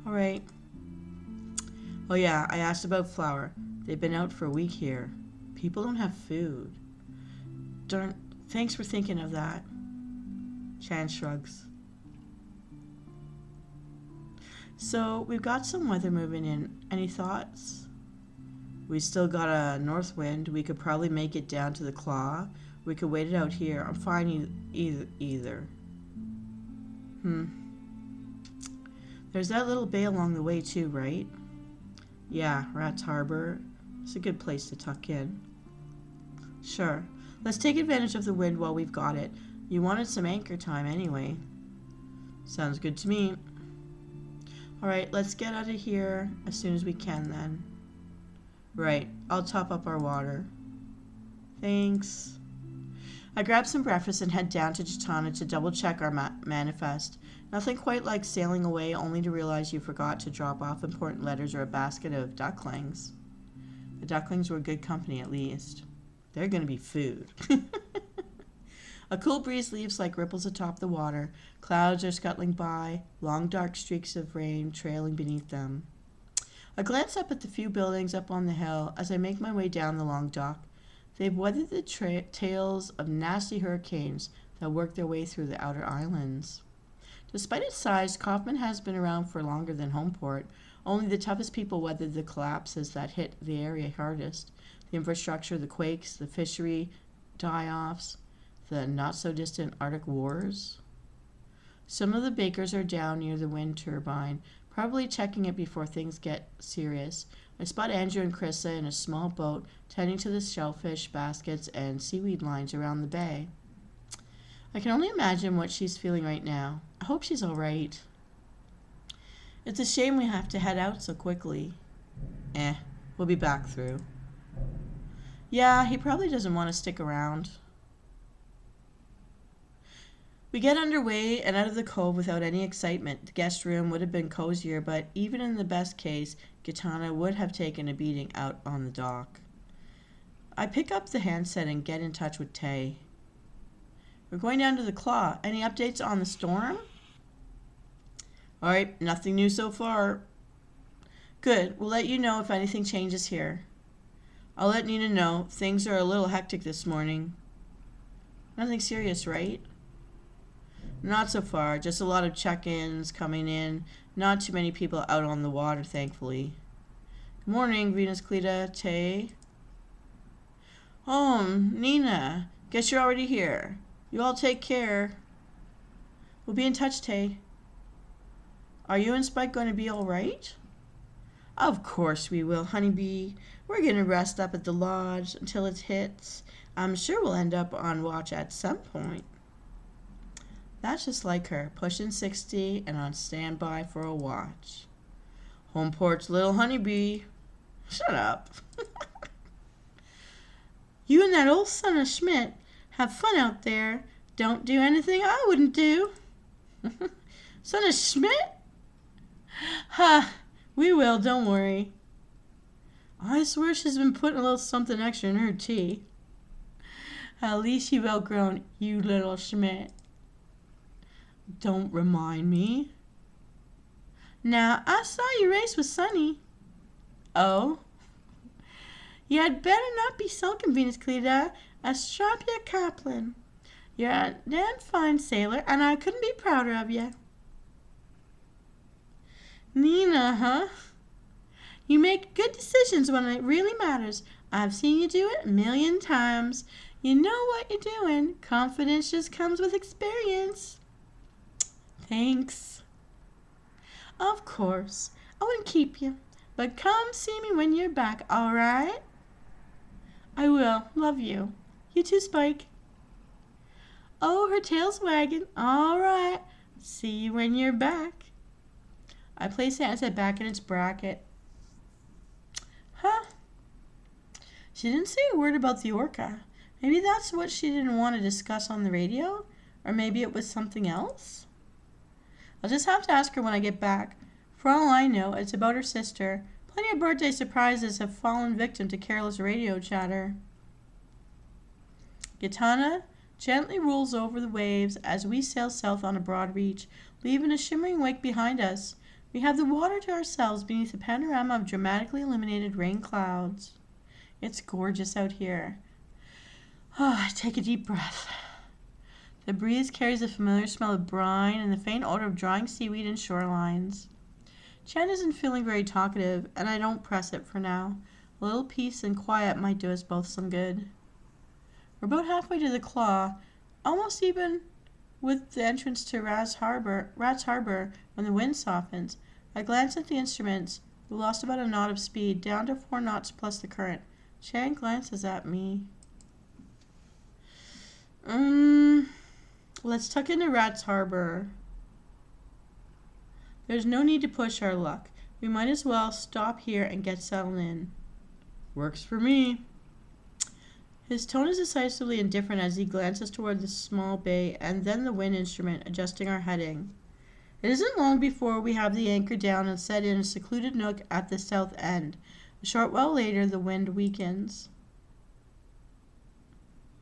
Alright. Oh yeah, I asked about flour. They've been out for a week here. People don't have food. Darn, thanks for thinking of that. Chan shrugs. So, we've got some weather moving in. Any thoughts? We still got a north wind. We could probably make it down to the claw. We could wait it out here. I'm fine either. There's that little bay along the way too, right? Yeah, Rats Harbor. It's a good place to tuck in. Sure. Let's take advantage of the wind while we've got it. You wanted some anchor time anyway. Sounds good to me. Alright, let's get out of here as soon as we can then. Right, I'll top up our water. Thanks. I grab some breakfast and head down to Gitana to double check our manifest. Nothing quite like sailing away only to realize you forgot to drop off important letters or a basket of ducklings. The ducklings were good company at least. They're going to be food. A cool breeze leaves like ripples atop the water. Clouds are scuttling by, long dark streaks of rain trailing beneath them. I glance up at the few buildings up on the hill as I make my way down the long dock. They've weathered the tails of nasty hurricanes that work their way through the outer islands. Despite its size, Kaufman has been around for longer than Homeport. Only the toughest people weathered the collapses that hit the area hardest. The infrastructure, the quakes, the fishery die-offs, the not-so-distant Arctic wars. Some of the bakers are down near the wind turbine, probably checking it before things get serious. I spot Andrew and Krissa in a small boat, tending to the shellfish baskets and seaweed lines around the bay. I can only imagine what she's feeling right now. I hope she's all right. It's a shame we have to head out so quickly. We'll be back through. Yeah, he probably doesn't want to stick around. We get underway and out of the cove without any excitement. The guest room would have been cozier, but even in the best case, Gitana would have taken a beating out on the dock. I pick up the handset and get in touch with Tay. We're going down to the Claw. Any updates on the storm? Alright, nothing new so far. Good. We'll let you know if anything changes here. I'll let Nina know. Things are a little hectic this morning. Nothing serious, right? Not so far. Just a lot of check-ins coming in. Not too many people out on the water, thankfully. Good morning, Venus, Callida, Tay. Oh, Nina. Guess you're already here. You all take care. We'll be in touch, Tay. Are you and Spike going to be all right? Of course we will, honeybee. We're going to rest up at the lodge until it hits. I'm sure we'll end up on watch at some point. That's just like her, pushing 60 and on standby for a watch. Home porch, little honeybee. Shut up. You and that old son of Schmidt have fun out there. Don't do anything I wouldn't do. Son of Schmidt? Ha! We will, don't worry. I swear she's been putting a little something extra in her tea. At least you've outgrown you little Schmidt. Don't remind me. Now, I saw you race with Sonny. Oh? You had better not be sulking, Venus Callida. I strap your Kaplan. You're a damn fine sailor, and I couldn't be prouder of you. Nina, huh? You make good decisions when it really matters. I've seen you do it a million times. You know what you're doing. Confidence just comes with experience. Thanks. Of course. I wouldn't keep you. But come see me when you're back, all right? I will. Love you. You too, Spike. Oh, her tail's wagging. All right. See you when you're back. I placed the handset back in its bracket. Huh? She didn't say a word about the orca. Maybe that's what she didn't want to discuss on the radio? Or maybe it was something else? I'll just have to ask her when I get back. For all I know, it's about her sister. Plenty of birthday surprises have fallen victim to careless radio chatter. Gitana gently rolls over the waves as we sail south on a broad reach, leaving a shimmering wake behind us. We have the water to ourselves beneath a panorama of dramatically illuminated rain clouds. It's gorgeous out here. Take a deep breath. The breeze carries the familiar smell of brine and the faint odor of drying seaweed and shorelines. Chan isn't feeling very talkative, and I don't press it for now. A little peace and quiet might do us both some good. We're about halfway to the Claw, almost even with the entrance to Rat's Harbor when the wind softens. I glance at the instruments. We lost about a knot of speed, down to 4 knots plus the current. Chan glances at me. Let's tuck into Rat's Harbor. There's no need to push our luck. We might as well stop here and get settled in. Works for me. His tone is decisively indifferent as he glances toward the small bay and then the wind instrument, adjusting our heading. It isn't long before we have the anchor down and set in a secluded nook at the south end. A short while later, the wind weakens.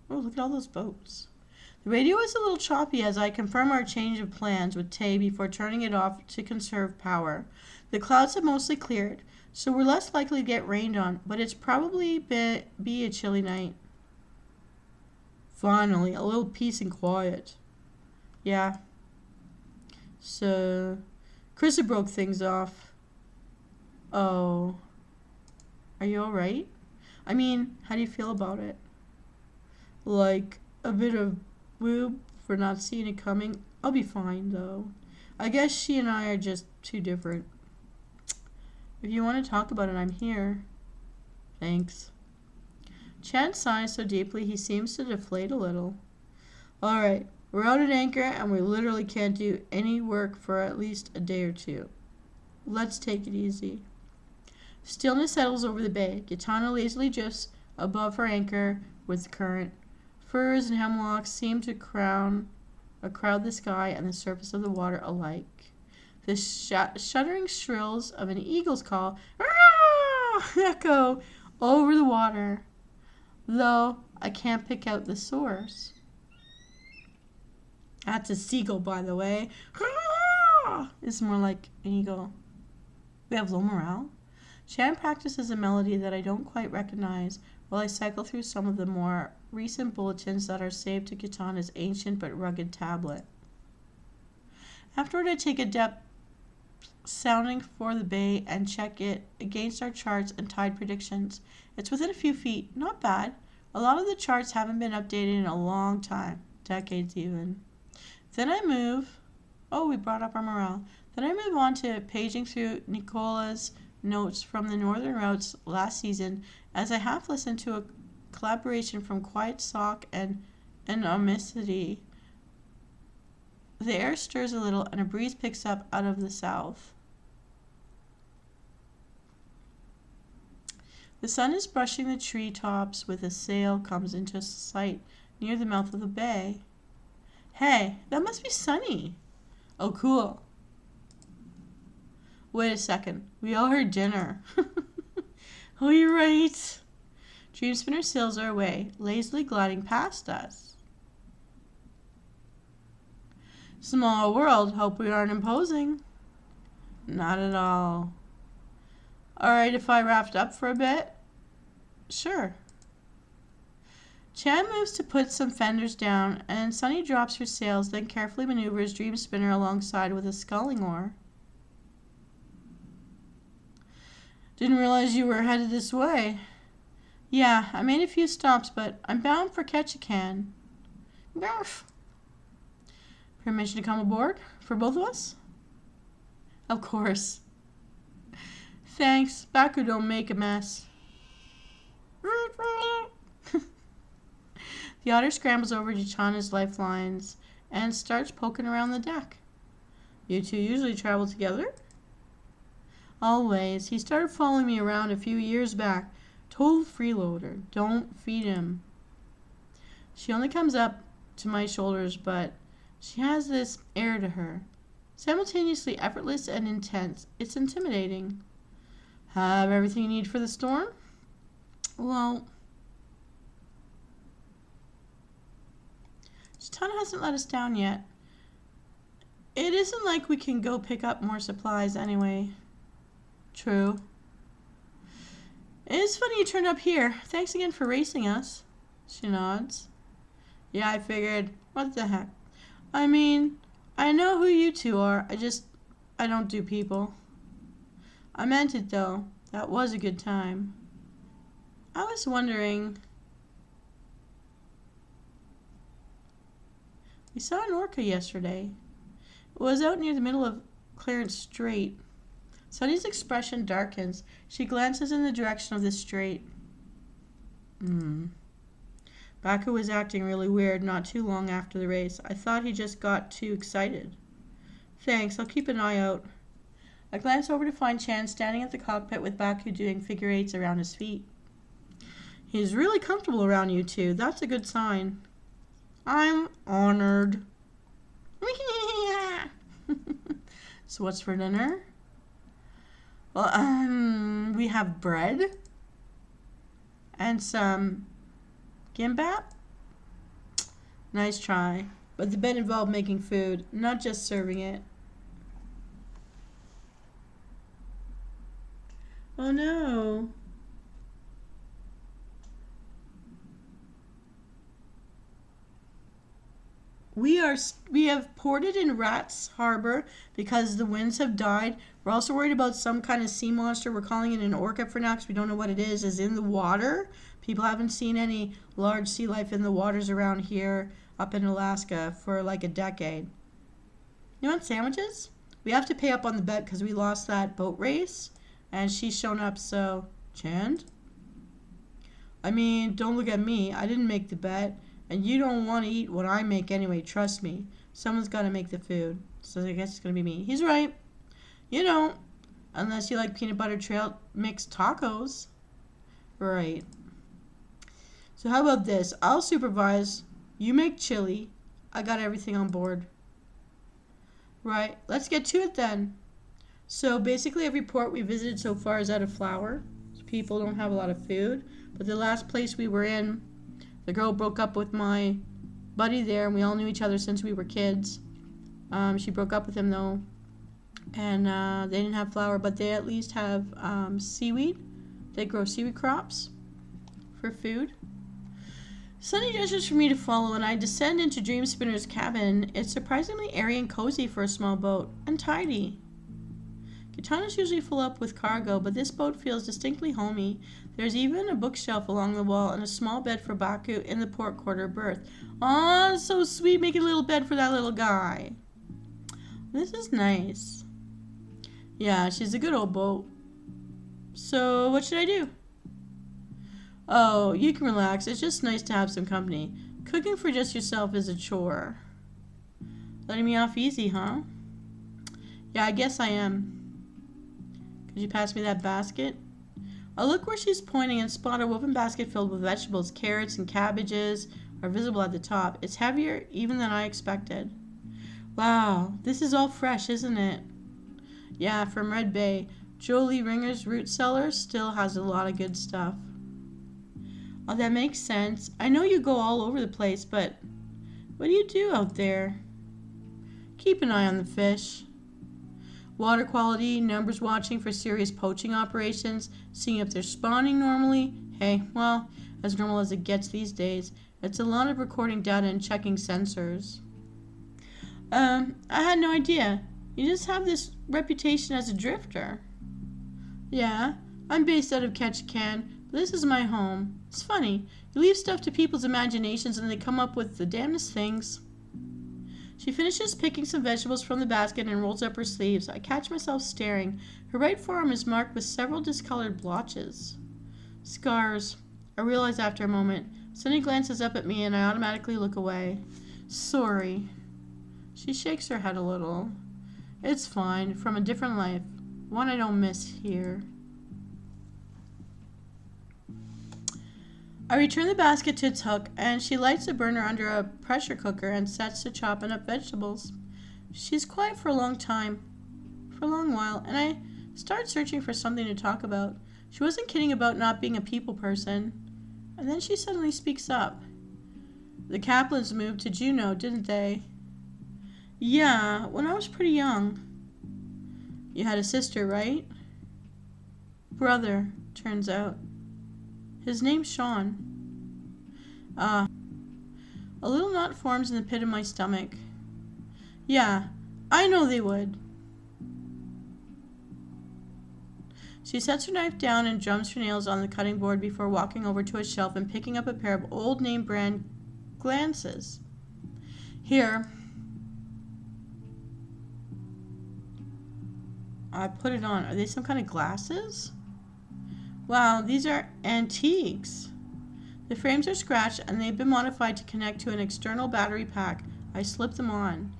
Oh, look at all those boats. The radio is a little choppy as I confirm our change of plans with Tay before turning it off to conserve power. The clouds have mostly cleared, so we're less likely to get rained on, but it's probably be a chilly night. Finally, a little peace and quiet. Yeah. So, Krista broke things off. Oh. Are you alright? I mean, how do you feel about it? Like, a bit of whoop for not seeing it coming. I'll be fine, though. I guess she and I are just too different. If you want to talk about it, I'm here. Thanks. Chan sighs so deeply he seems to deflate a little. Alright, we're out at anchor and we literally can't do any work for at least a day or two. Let's take it easy. Stillness settles over the bay. Gitana lazily drifts above her anchor with the current. Firs and hemlocks seem to crowd the sky and the surface of the water alike. The shuddering shrills of an eagle's call echo over the water, though I can't pick out the source. That's a seagull, by the way. It's more like an eagle. We have low morale. Chan practices a melody that I don't quite recognize while I cycle through some of the more recent bulletins that are saved to Kitana's ancient but rugged tablet. Afterward, I take a depth sounding for the bay and check it against our charts and tide predictions. It's within a few feet, not bad. A lot of the charts haven't been updated in a long time, decades even. Then I move, we brought up our morale. Then I move on to paging through Nicola's notes from the northern routes last season as I half listen to a collaboration from Quiet Sock and Anomicity. The air stirs a little and a breeze picks up out of the south. The sun is brushing the treetops with a sail comes into sight near the mouth of the bay. Hey, that must be sunny. Oh, cool. Wait a second. We all heard dinner. Oh, you're right. Dream Spinner sails our way, lazily gliding past us. Small world. Hope we aren't imposing. Not at all. Alright, if I wrapped up for a bit? Sure. Chan moves to put some fenders down, and Sunny drops her sails, then carefully maneuvers Dream Spinner alongside with a sculling oar. Didn't realize you were headed this way. Yeah, I made a few stops, but I'm bound for Ketchikan. Barf. Permission to come aboard? For both of us? Of course. Thanks. Baku don't make a mess. The otter scrambles over Gichana's lifelines and starts poking around the deck. You two usually travel together? Always. He started following me around a few years back. Total freeloader. Don't feed him. She only comes up to my shoulders, but she has this air to her. Simultaneously effortless and intense. It's intimidating. Have everything you need for the storm? Well, Chitana hasn't let us down yet. It isn't like we can go pick up more supplies anyway. True. It is funny you turned up here. Thanks again for racing us. She nods. Yeah, I figured. What the heck? I mean, I know who you two are. I don't do people. I meant it though. That was a good time. I was wondering. We saw an orca yesterday. It was out near the middle of Clarence Strait. Sunny's expression darkens. She glances in the direction of the strait. Baku was acting really weird not too long after the race. I thought he just got too excited. Thanks, I'll keep an eye out. I glance over to find Chan standing at the cockpit with Baku doing figure eights around his feet. He's really comfortable around you two. That's a good sign. I'm honored. So what's for dinner? Well, we have bread and some gimbap. Nice try. But the bet involved making food, not just serving it. Oh no. We have ported in Rats Harbor because the winds have died. We're also worried about some kind of sea monster. We're calling it an orca for now because we don't know what it is in the water. People haven't seen any large sea life in the waters around here up in Alaska for like a decade. You want sandwiches? We have to pay up on the bet because we lost that boat race and she's shown up, so Chand? I mean, don't look at me. I didn't make the bet. And you don't want to eat what I make anyway, trust me. Someone's got to make the food. So I guess it's going to be me. He's right. You don't. Unless you like peanut butter trail mixed tacos. Right. So how about this? I'll supervise. You make chili. I got everything on board. Right. Let's get to it then. So basically every port we visited so far is out of flour. So people don't have a lot of food. But the last place we were in, the girl broke up with my buddy there, and we all knew each other since we were kids. She broke up with him, though, And they didn't have flour, but they at least have seaweed. They grow seaweed crops for food. Sunny gestures for me to follow, and I descend into Dream Spinner's cabin. It's surprisingly airy and cozy for a small boat, and tidy. Katana's usually full up with cargo, but this boat feels distinctly homey. There's even a bookshelf along the wall and a small bed for Baku in the port quarter berth. Aw, so sweet, making a little bed for that little guy. This is nice. Yeah, she's a good old boat. So, what should I do? Oh, you can relax. It's just nice to have some company. Cooking for just yourself is a chore. Letting me off easy, huh? Yeah, I guess I am. Could you pass me that basket? I look where she's pointing and spot a woven basket filled with vegetables. Carrots and cabbages are visible at the top. It's heavier even than I expected. Wow, this is all fresh, isn't it? Yeah, from Red Bay. Jolie Ringer's root cellar still has a lot of good stuff. Oh, that makes sense. I know you go all over the place, but what do you do out there? Keep an eye on the fish. Water quality, numbers watching for serious poaching operations, seeing if they're spawning normally. Hey, well, as normal as it gets these days. It's a lot of recording data and checking sensors. I had no idea. You just have this reputation as a drifter. Yeah, I'm based out of Ketchikan, but this is my home. It's funny. You leave stuff to people's imaginations and they come up with the damnedest things. She finishes picking some vegetables from the basket and rolls up her sleeves. I catch myself staring. Her right forearm is marked with several discolored blotches. Scars. I realize after a moment. Sunny glances up at me and I automatically look away. Sorry. She shakes her head a little. It's fine. From a different life. One I don't miss here. I return the basket to its hook, and she lights a burner under a pressure cooker and sets to chopping up vegetables. She's quiet for a long while, and I start searching for something to talk about. She wasn't kidding about not being a people person. And then she suddenly speaks up. The Kaplans moved to Juneau, didn't they? Yeah, when I was pretty young. You had a sister, right? Brother, turns out. His name's Sean. A little knot forms in the pit of my stomach. Yeah, I know they would. She sets her knife down and drums her nails on the cutting board before walking over to a shelf and picking up a pair of old name brand glances. Here. I put it on. Are they some kind of glasses? Wow, these are antiques. The frames are scratched and they've been modified to connect to an external battery pack. I slip them on.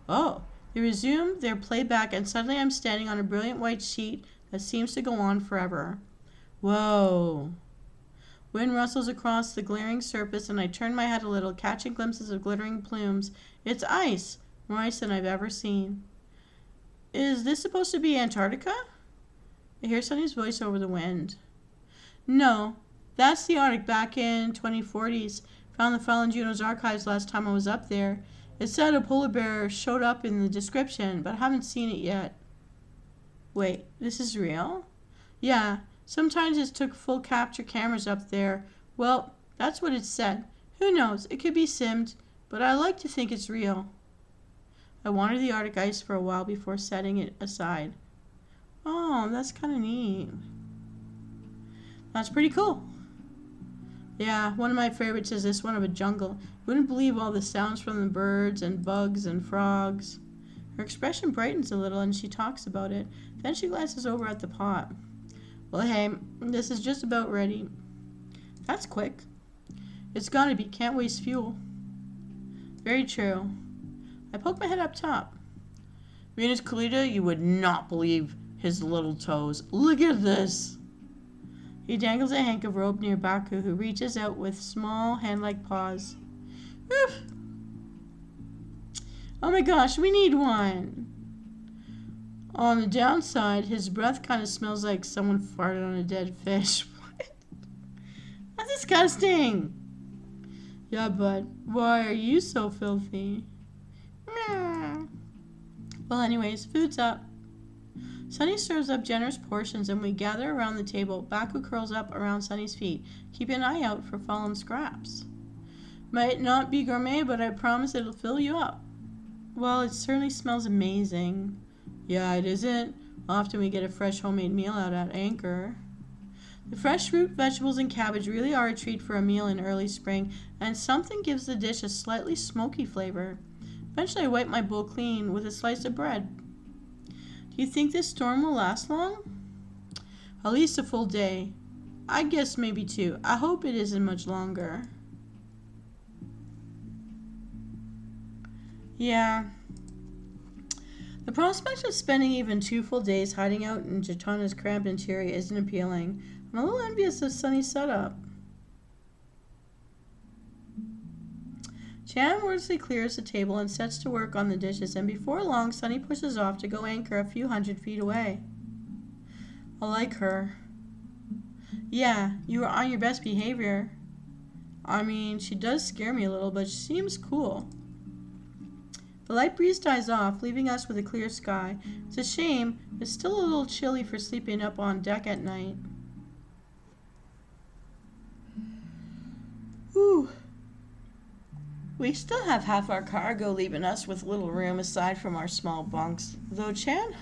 Oh, they resume their playback and suddenly I'm standing on a brilliant white sheet that seems to go on forever. Whoa. Wind rustles across the glaring surface and I turn my head a little, catching glimpses of glittering plumes. It's ice, more ice than I've ever seen. Is this supposed to be Antarctica? I hear Sunny's voice over the wind. No, that's the Arctic back in 2040s. Found the file in Juneau's archives last time I was up there. It said a polar bear showed up in the description, but I haven't seen it yet. Wait, this is real? Yeah, sometimes it took full capture cameras up there. Well, that's what it said. Who knows, it could be simmed, but I like to think it's real. I wandered the Arctic ice for a while before setting it aside. Oh, that's kind of neat. That's pretty cool. Yeah, one of my favorites is this one of a jungle. You wouldn't believe all the sounds from the birds and bugs and frogs. Her expression brightens a little and she talks about it. Then she glances over at the pot. Well, hey, this is just about ready. That's quick. It's gotta be. Can't waste fuel. Very true. I poke my head up top. Venus Callida, you would not believe his little toes. Look at this. He dangles a hank of rope near Baku, who reaches out with small hand-like paws. Oof. Oh my gosh, we need one. On the downside, his breath kind of smells like someone farted on a dead fish. What? That's disgusting. Yeah, but why are you so filthy? Well, anyways, food's up. Sunny serves up generous portions and we gather around the table. Baku curls up around Sunny's feet, keeping an eye out for fallen scraps. Might not be gourmet, but I promise it'll fill you up. Well, it certainly smells amazing. Yeah, it isn't. Often we get a fresh homemade meal out at Anchor. The fresh fruit, vegetables, and cabbage really are a treat for a meal in early spring, and something gives the dish a slightly smoky flavor. Eventually I wipe my bowl clean with a slice of bread. Do you think this storm will last long? At least a full day. I guess maybe 2. I hope it isn't much longer. Yeah. The prospect of spending even 2 full days hiding out in Jatana's cramped interior isn't appealing. I'm a little envious of Sunny's setup. Chan wordlessly clears the table and sets to work on the dishes, and before long, Sunny pushes off to go anchor a few hundred feet away. I like her. Yeah, you are on your best behavior. I mean, she does scare me a little, but she seems cool. The light breeze dies off, leaving us with a clear sky. It's a shame, it's still a little chilly for sleeping up on deck at night. Whew. We still have half our cargo leaving us with little room aside from our small bunks, though Chan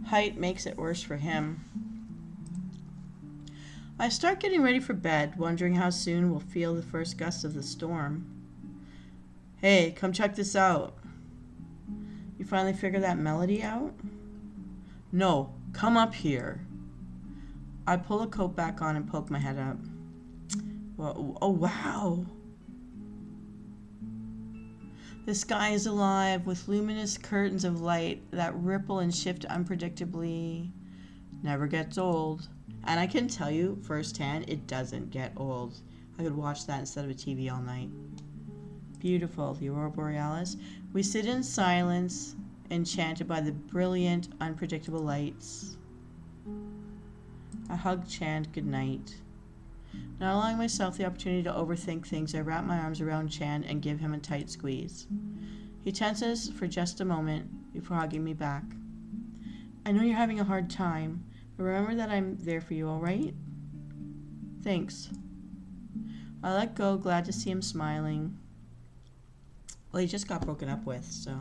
height makes it worse for him. I start getting ready for bed, wondering how soon we'll feel the first gusts of the storm. Hey, come check this out. You finally figure that melody out? No, come up here. I pull a coat back on and poke my head up. Whoa, oh, wow. The sky is alive with luminous curtains of light that ripple and shift unpredictably. Never gets old. And I can tell you firsthand, it doesn't get old. I could watch that instead of a TV all night. Beautiful, the Aurora Borealis. We sit in silence, enchanted by the brilliant, unpredictable lights. I hug Chan goodnight. Not allowing myself the opportunity to overthink things, I wrap my arms around Chan and give him a tight squeeze. He tenses for just a moment before hugging me back. I know you're having a hard time, but remember that I'm there for you, all right? Thanks. I let go, glad to see him smiling. Well, he just got broken up with, so...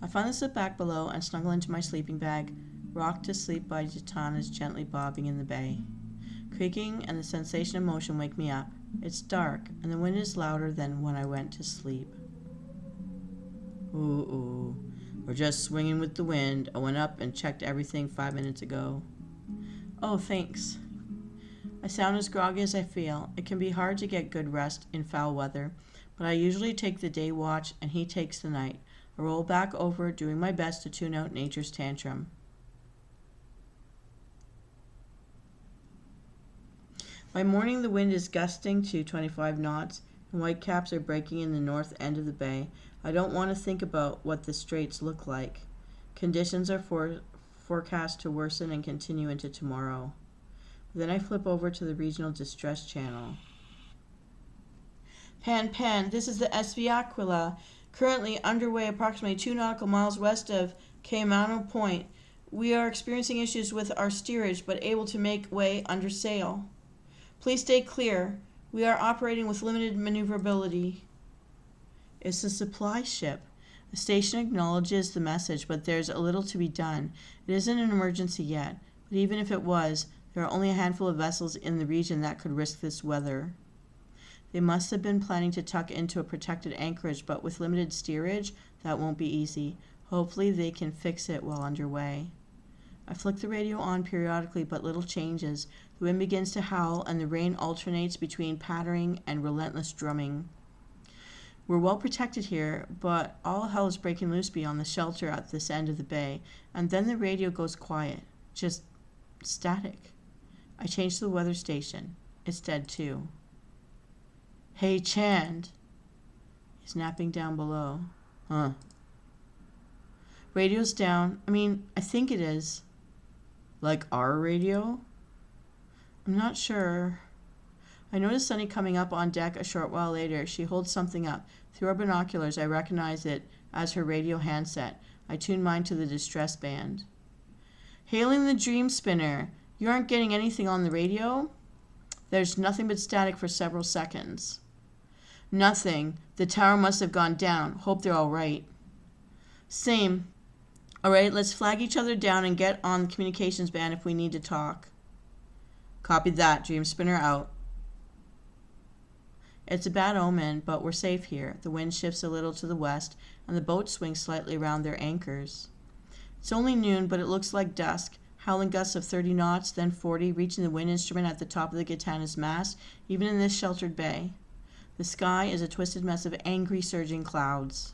I finally slip back below and snuggle into my sleeping bag, rocked to sleep by Jatana's gently bobbing in the bay. Creaking and the sensation of motion wake me up. It's dark, and the wind is louder than when I went to sleep. Ooh, we're just swinging with the wind. I went up and checked everything 5 minutes ago. Oh, thanks. I sound as groggy as I feel. It can be hard to get good rest in foul weather, but I usually take the day watch and he takes the night. I roll back over, doing my best to tune out nature's tantrum. By morning, the wind is gusting to 25 knots, and whitecaps are breaking in the north end of the bay. I don't want to think about what the straits look like. Conditions are forecast to worsen and continue into tomorrow. Then I flip over to the regional distress channel. Pan, this is the SV Aquila, currently underway approximately 2 nautical miles west of Caimano Point. We are experiencing issues with our steerage, but able to make way under sail. Please stay clear. We are operating with limited maneuverability. It's a supply ship. The station acknowledges the message, but there's a little to be done. It isn't an emergency yet, but even if it was, there are only a handful of vessels in the region that could risk this weather. They must have been planning to tuck into a protected anchorage, but with limited steerage, that won't be easy. Hopefully they can fix it while underway. I flick the radio on periodically, but little changes. The wind begins to howl, and the rain alternates between pattering and relentless drumming. We're well protected here, but all hell is breaking loose beyond the shelter at this end of the bay, and then the radio goes quiet, just static. I change to the weather station. It's dead too. Hey, Chand. He's napping down below. Huh. Radio's down. I think it is. Like our radio? I'm not sure. I notice Sunny coming up on deck a short while later. She holds something up. Through our binoculars, I recognize it as her radio handset. I tuned mine to the distress band. Hailing the Dream Spinner. You aren't getting anything on the radio? There's nothing but static for several seconds. Nothing. The tower must have gone down. Hope they're all right. Same. All right, let's flag each other down and get on the communications band if we need to talk. Copy that. Dream Spinner out. It's a bad omen, but we're safe here. The wind shifts a little to the west, and the boats swing slightly around their anchors. It's only noon, but it looks like dusk. Howling gusts of 30 knots, then 40, reaching the wind instrument at the top of the Gitana's mast, even in this sheltered bay. The sky is a twisted mess of angry, surging clouds.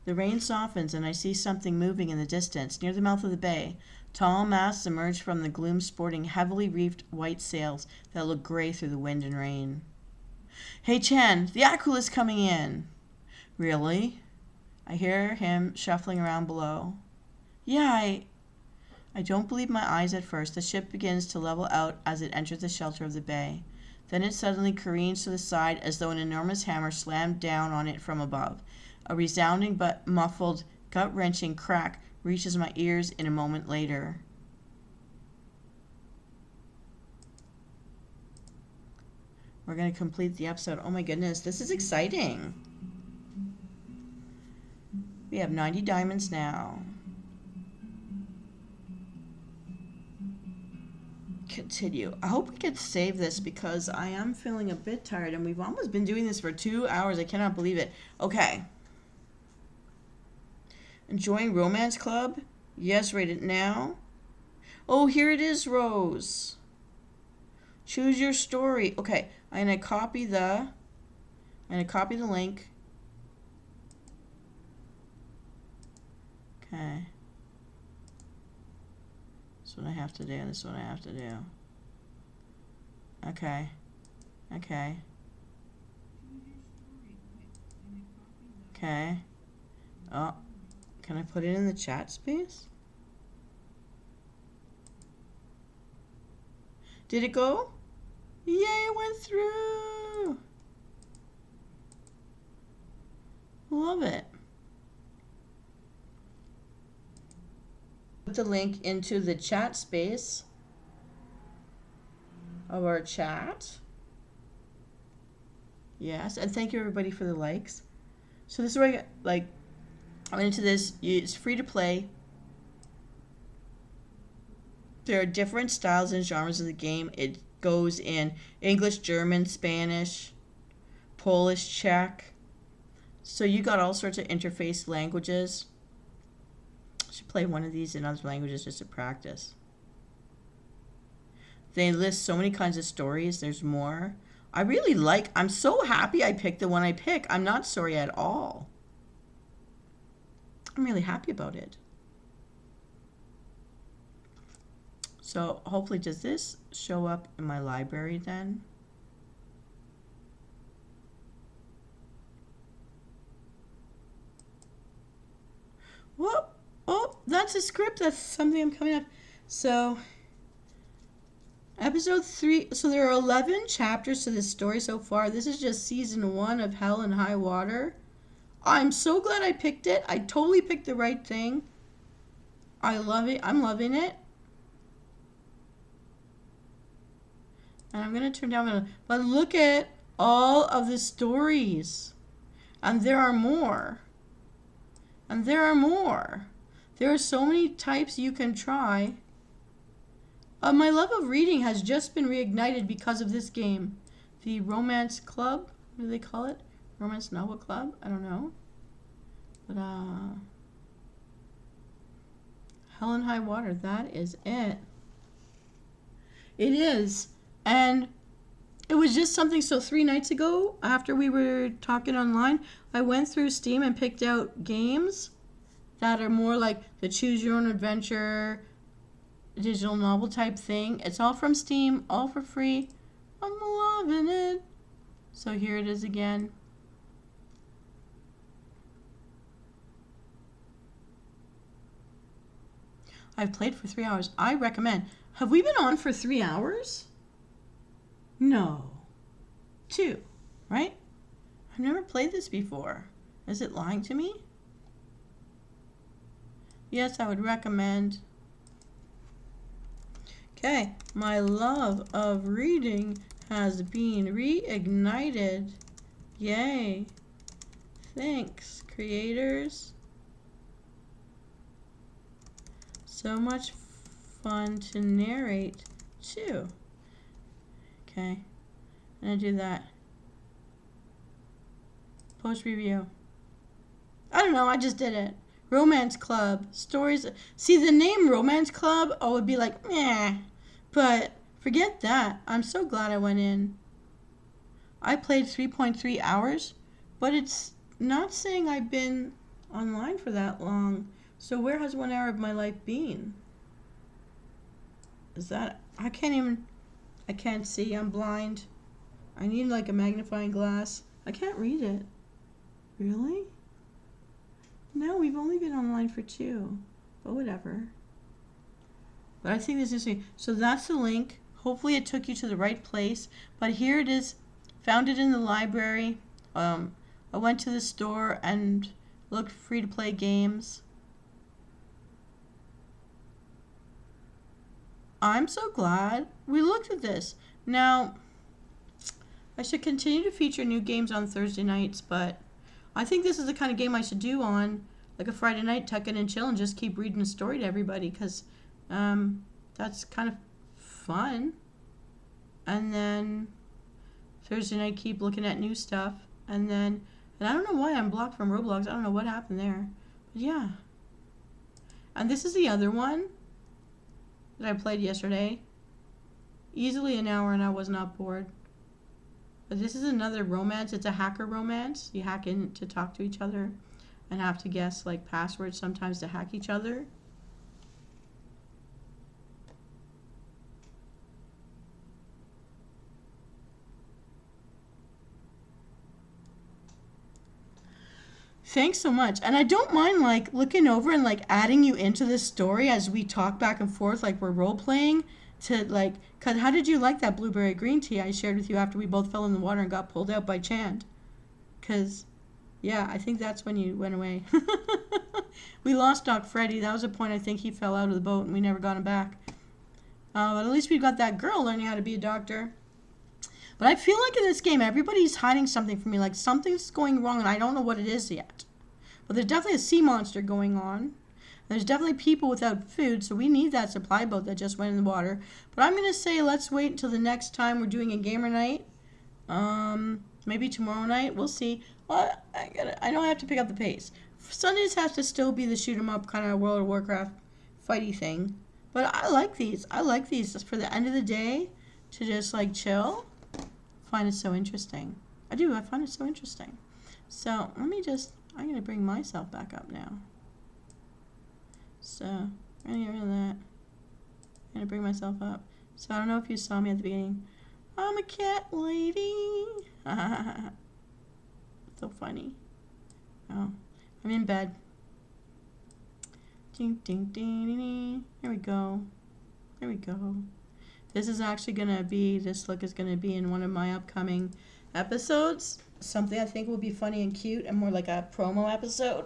The rain softens, and I see something moving in the distance, near the mouth of the bay. Tall masts emerge from the gloom, sporting heavily reefed white sails that look gray through the wind and rain. Hey, Chen, the Aquila is coming in. Really? I hear him shuffling around below. Yeah, I don't believe my eyes at first. The ship begins to level out as it enters the shelter of the bay. Then it suddenly careens to the side as though an enormous hammer slammed down on it from above. A resounding but muffled, gut-wrenching crack reaches my ears in a moment later. We're going to complete the episode. Oh my goodness, this is exciting. We have 90 diamonds now. Continue. I hope we can save this because I am feeling a bit tired and we've almost been doing this for 2 hours. I cannot believe it. Okay. Enjoying Romance Club? Yes, rate it now. Oh, here it is, Rose. Choose your story. Okay, I'm gonna copy the link. Okay. This is what I have to do. This is what I have to do. Okay. Okay. Okay. Oh. Can I put it in the chat space? Did it go? Yay, it went through. Love it. Put the link into the chat space of our chat. Yes, and thank you everybody for the likes. So this is where I get, like, I went into this. It's free to play. There are different styles and genres of the game. It goes in English, German, Spanish, Polish, Czech. So you got all sorts of interface languages. I should play one of these in other languages just to practice. They list so many kinds of stories. There's more. I really like. I'm so happy I picked the one I picked. I'm not sorry at all. I'm really happy about it. So hopefully, does this show up in my library then? Whoa! Oh, that's a script. That's something I'm coming up. So, episode 3. So there are 11 chapters to this story so far. This is just season 1 of Hell and High Water. I'm so glad I picked it. I totally picked the right thing. I love it. I'm loving it. And I'm going to turn down. But look at all of the stories. And there are more. And there are more. There are so many types you can try. My love of reading has just been reignited because of this game. The Romance Club. What do they call it? Romance Novel Club? I don't know. But, Hell and High Water. That is it. It is. And it was just something. So 3 nights ago, after we were talking online, I went through Steam and picked out games that are more like the Choose Your Own Adventure, digital novel type thing. It's all from Steam, all for free. I'm loving it. So here it is again. I've played for 3 hours. I recommend. Have we been on for 3 hours? No. 2, right? I've never played this before. Is it lying to me? Yes, I would recommend. Okay, my love of reading has been reignited. Yay. Thanks, creators. So much fun to narrate, too. Okay, I'm gonna do that. Post review. I don't know, I just did it. Romance Club. Stories. See, the name Romance Club, I would be like, meh. But forget that. I'm so glad I went in. I played 3.3 hours, but it's not saying I've been online for that long. So where has 1 hour of my life been? Is that... I can't see. I'm blind. I need like a magnifying glass. I can't read it. Really? No, we've only been online for 2. But whatever. But I think this is interesting. So that's the link. Hopefully it took you to the right place. But here it is. Found it in the library. I went to the store and looked free to play games. I'm so glad we looked at this. Now, I should continue to feature new games on Thursday nights, but I think this is the kind of game I should do on like a Friday night, tuck in and chill and just keep reading a story to everybody, because that's kind of fun. And then Thursday night, keep looking at new stuff. And I don't know why I'm blocked from Roblox. I don't know what happened there. But yeah. And this is the other one that I played yesterday. Easily an hour and I was not bored. But this is another romance. It's a hacker romance. You hack in to talk to each other and have to guess like passwords sometimes to hack each other. Thanks so much. And I don't mind like looking over and like adding you into this story as we talk back and forth like we're role playing to like, cause how did you like that blueberry green tea I shared with you after we both fell in the water and got pulled out by Chand? Cause yeah, I think that's when you went away. We lost Doc Freddy. That was the point I think he fell out of the boat and we never got him back. But at least we got that girl learning how to be a doctor. But I feel like in this game, everybody's hiding something from me. Like something's going wrong and I don't know what it is yet. But there's definitely a sea monster going on. There's definitely people without food, so we need that supply boat that just went in the water. But I'm going to say let's wait until the next time we're doing a gamer night. Maybe tomorrow night. We'll see. Well, I know I have to pick up the pace. Sundays has to still be the shoot 'em up kind of World of Warcraft fighty thing. But I like these. I like these just for the end of the day to just like chill. I find it so interesting. I do. I find it so interesting. So let me just... I'm going to bring myself back up now. So, I'm going to get rid of that. I'm going to bring myself up. So, I don't know if you saw me at the beginning. I'm a cat lady. So funny. Oh, I'm in bed. Ding, ding, ding, ding, ding. Here we go. There we go. This is actually going to be, this look is going to be in one of my upcoming episodes. Something I think will be funny and cute and more like a promo episode.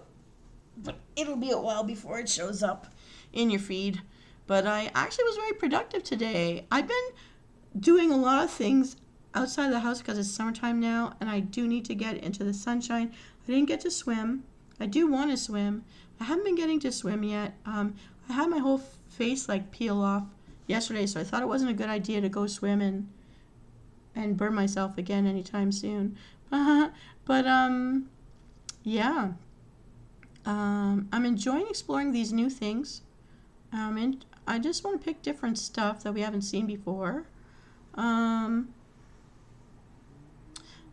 But it'll be a while before it shows up in your feed. But I actually was very productive today. I've been doing a lot of things outside of the house because it's summertime now and I do need to get into the sunshine. I didn't get to swim. I do want to swim. I haven't been getting to swim yet. I had my whole face like peel off yesterday, so I thought it wasn't a good idea to go swim and burn myself again anytime soon. But yeah. I'm enjoying exploring these new things. And I just want to pick different stuff that we haven't seen before.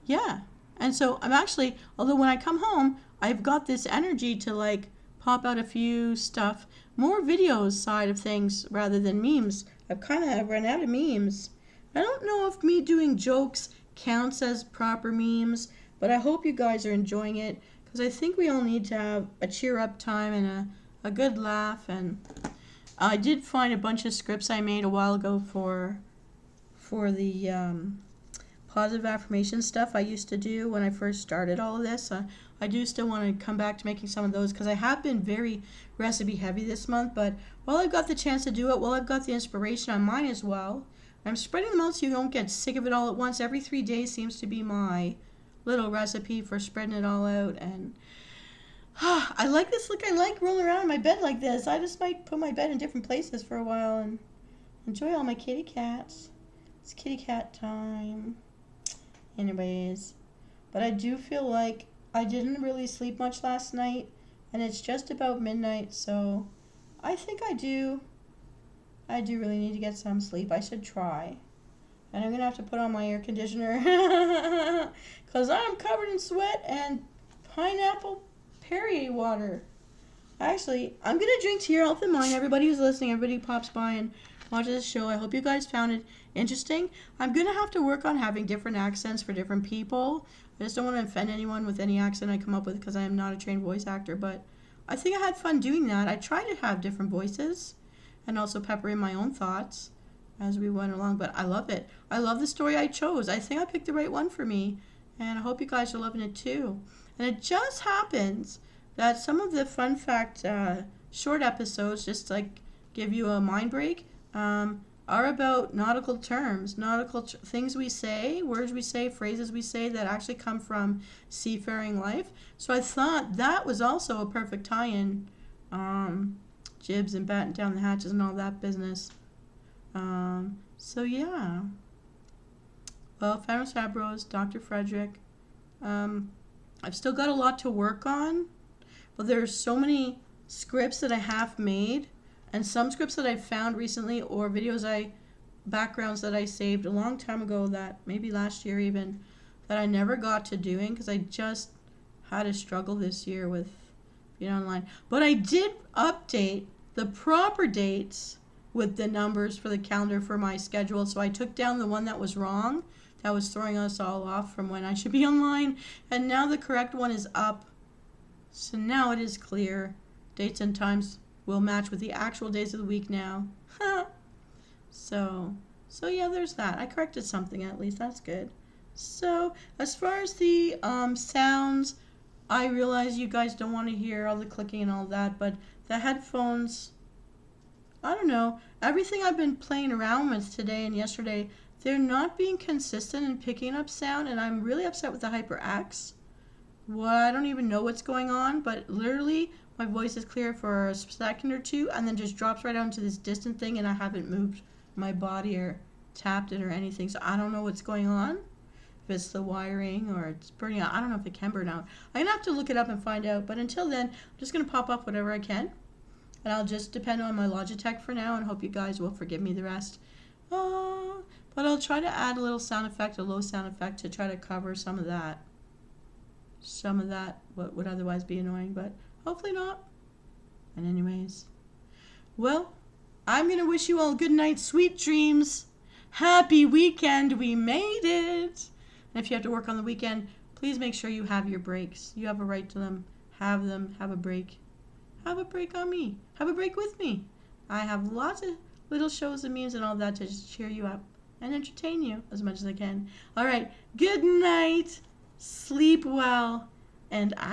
Yeah. And so I'm actually, although when I come home, I've got this energy to like pop out a few stuff, more videos side of things rather than memes. I've kind of run out of memes. I don't know if me doing jokes counts as proper memes, but I hope you guys are enjoying it because I think we all need to have a cheer up time and a good laugh. And I did find a bunch of scripts I made a while ago for the positive affirmation stuff I used to do when I first started all of this. I do still want to come back to making some of those because I have been very recipe heavy this month. But while I've got the chance to do it, while I've got the inspiration on mine as well, I'm spreading them out so you don't get sick of it all at once. Every 3 days seems to be my little recipe for spreading it all out. And I like this look. I like rolling around in my bed like this. I just might put my bed in different places for a while and enjoy all my kitty cats. It's kitty cat time. Anyways, but I do feel like I didn't really sleep much last night, and it's just about midnight, so I think I do really need to get some sleep. I should try. And I'm gonna have to put on my air conditioner because I'm covered in sweat and pineapple Perrier water. Actually, I'm gonna drink to your health and mine. Everybody who's listening, everybody who pops by and watches this show, I hope you guys found it interesting. I'm gonna have to work on having different accents for different people. I just don't want to offend anyone with any accent I come up with because I am not a trained voice actor, but I think I had fun doing that. I tried to have different voices and also pepper in my own thoughts as we went along, but I love it. I love the story I chose. I think I picked the right one for me, and I hope you guys are loving it too. And it just happens that some of the fun fact short episodes, just like give you a mind break, are about nautical terms, things we say, words we say, phrases we say that actually come from seafaring life. So I thought that was also a perfect tie-in, jibs and batten down the hatches and all that business. So yeah. Well, Famous Fabros, Dr. Frederick. I've still got a lot to work on, but there's so many scripts that I have made, and some scripts that I found recently, or backgrounds that I saved a long time ago, that maybe last year even, that I never got to doing because I just had a struggle this year with being online. But I did update the proper dates with the numbers for the calendar for my schedule, so I took down the one that was wrong, that was throwing us all off from when I should be online, and now the correct one is up. So now it is clear. Dates and times will match with the actual days of the week now. So yeah, there's that. I corrected something at least. That's good. So as far as the sounds, I realize you guys don't want to hear all the clicking and all that, but the headphones, I don't know. Everything I've been playing around with today and yesterday, they're not being consistent in picking up sound, and I'm really upset with the HyperX. Well, I don't even know what's going on, but literally my voice is clear for a second or two and then just drops right onto this distant thing, and I haven't moved my body or tapped it or anything, so I don't know what's going on. If it's the wiring or it's burning out. I don't know if it can burn out. I'm going to have to look it up and find out, but until then, I'm just going to pop up whatever I can, and I'll just depend on my Logitech for now and hope you guys will forgive me the rest. But I'll try to add a little sound effect, a low sound effect, to try to cover some of that. What would otherwise be annoying, but hopefully not. And anyways, well, I'm going to wish you all good night, sweet dreams, happy weekend, we made it. And if you have to work on the weekend, please make sure you have your breaks. You have a right to them. Have a break. Have a break on me. Have a break with me. I have lots of little shows and memes and all that to just cheer you up and entertain you as much as I can. All right, good night, sleep well, and I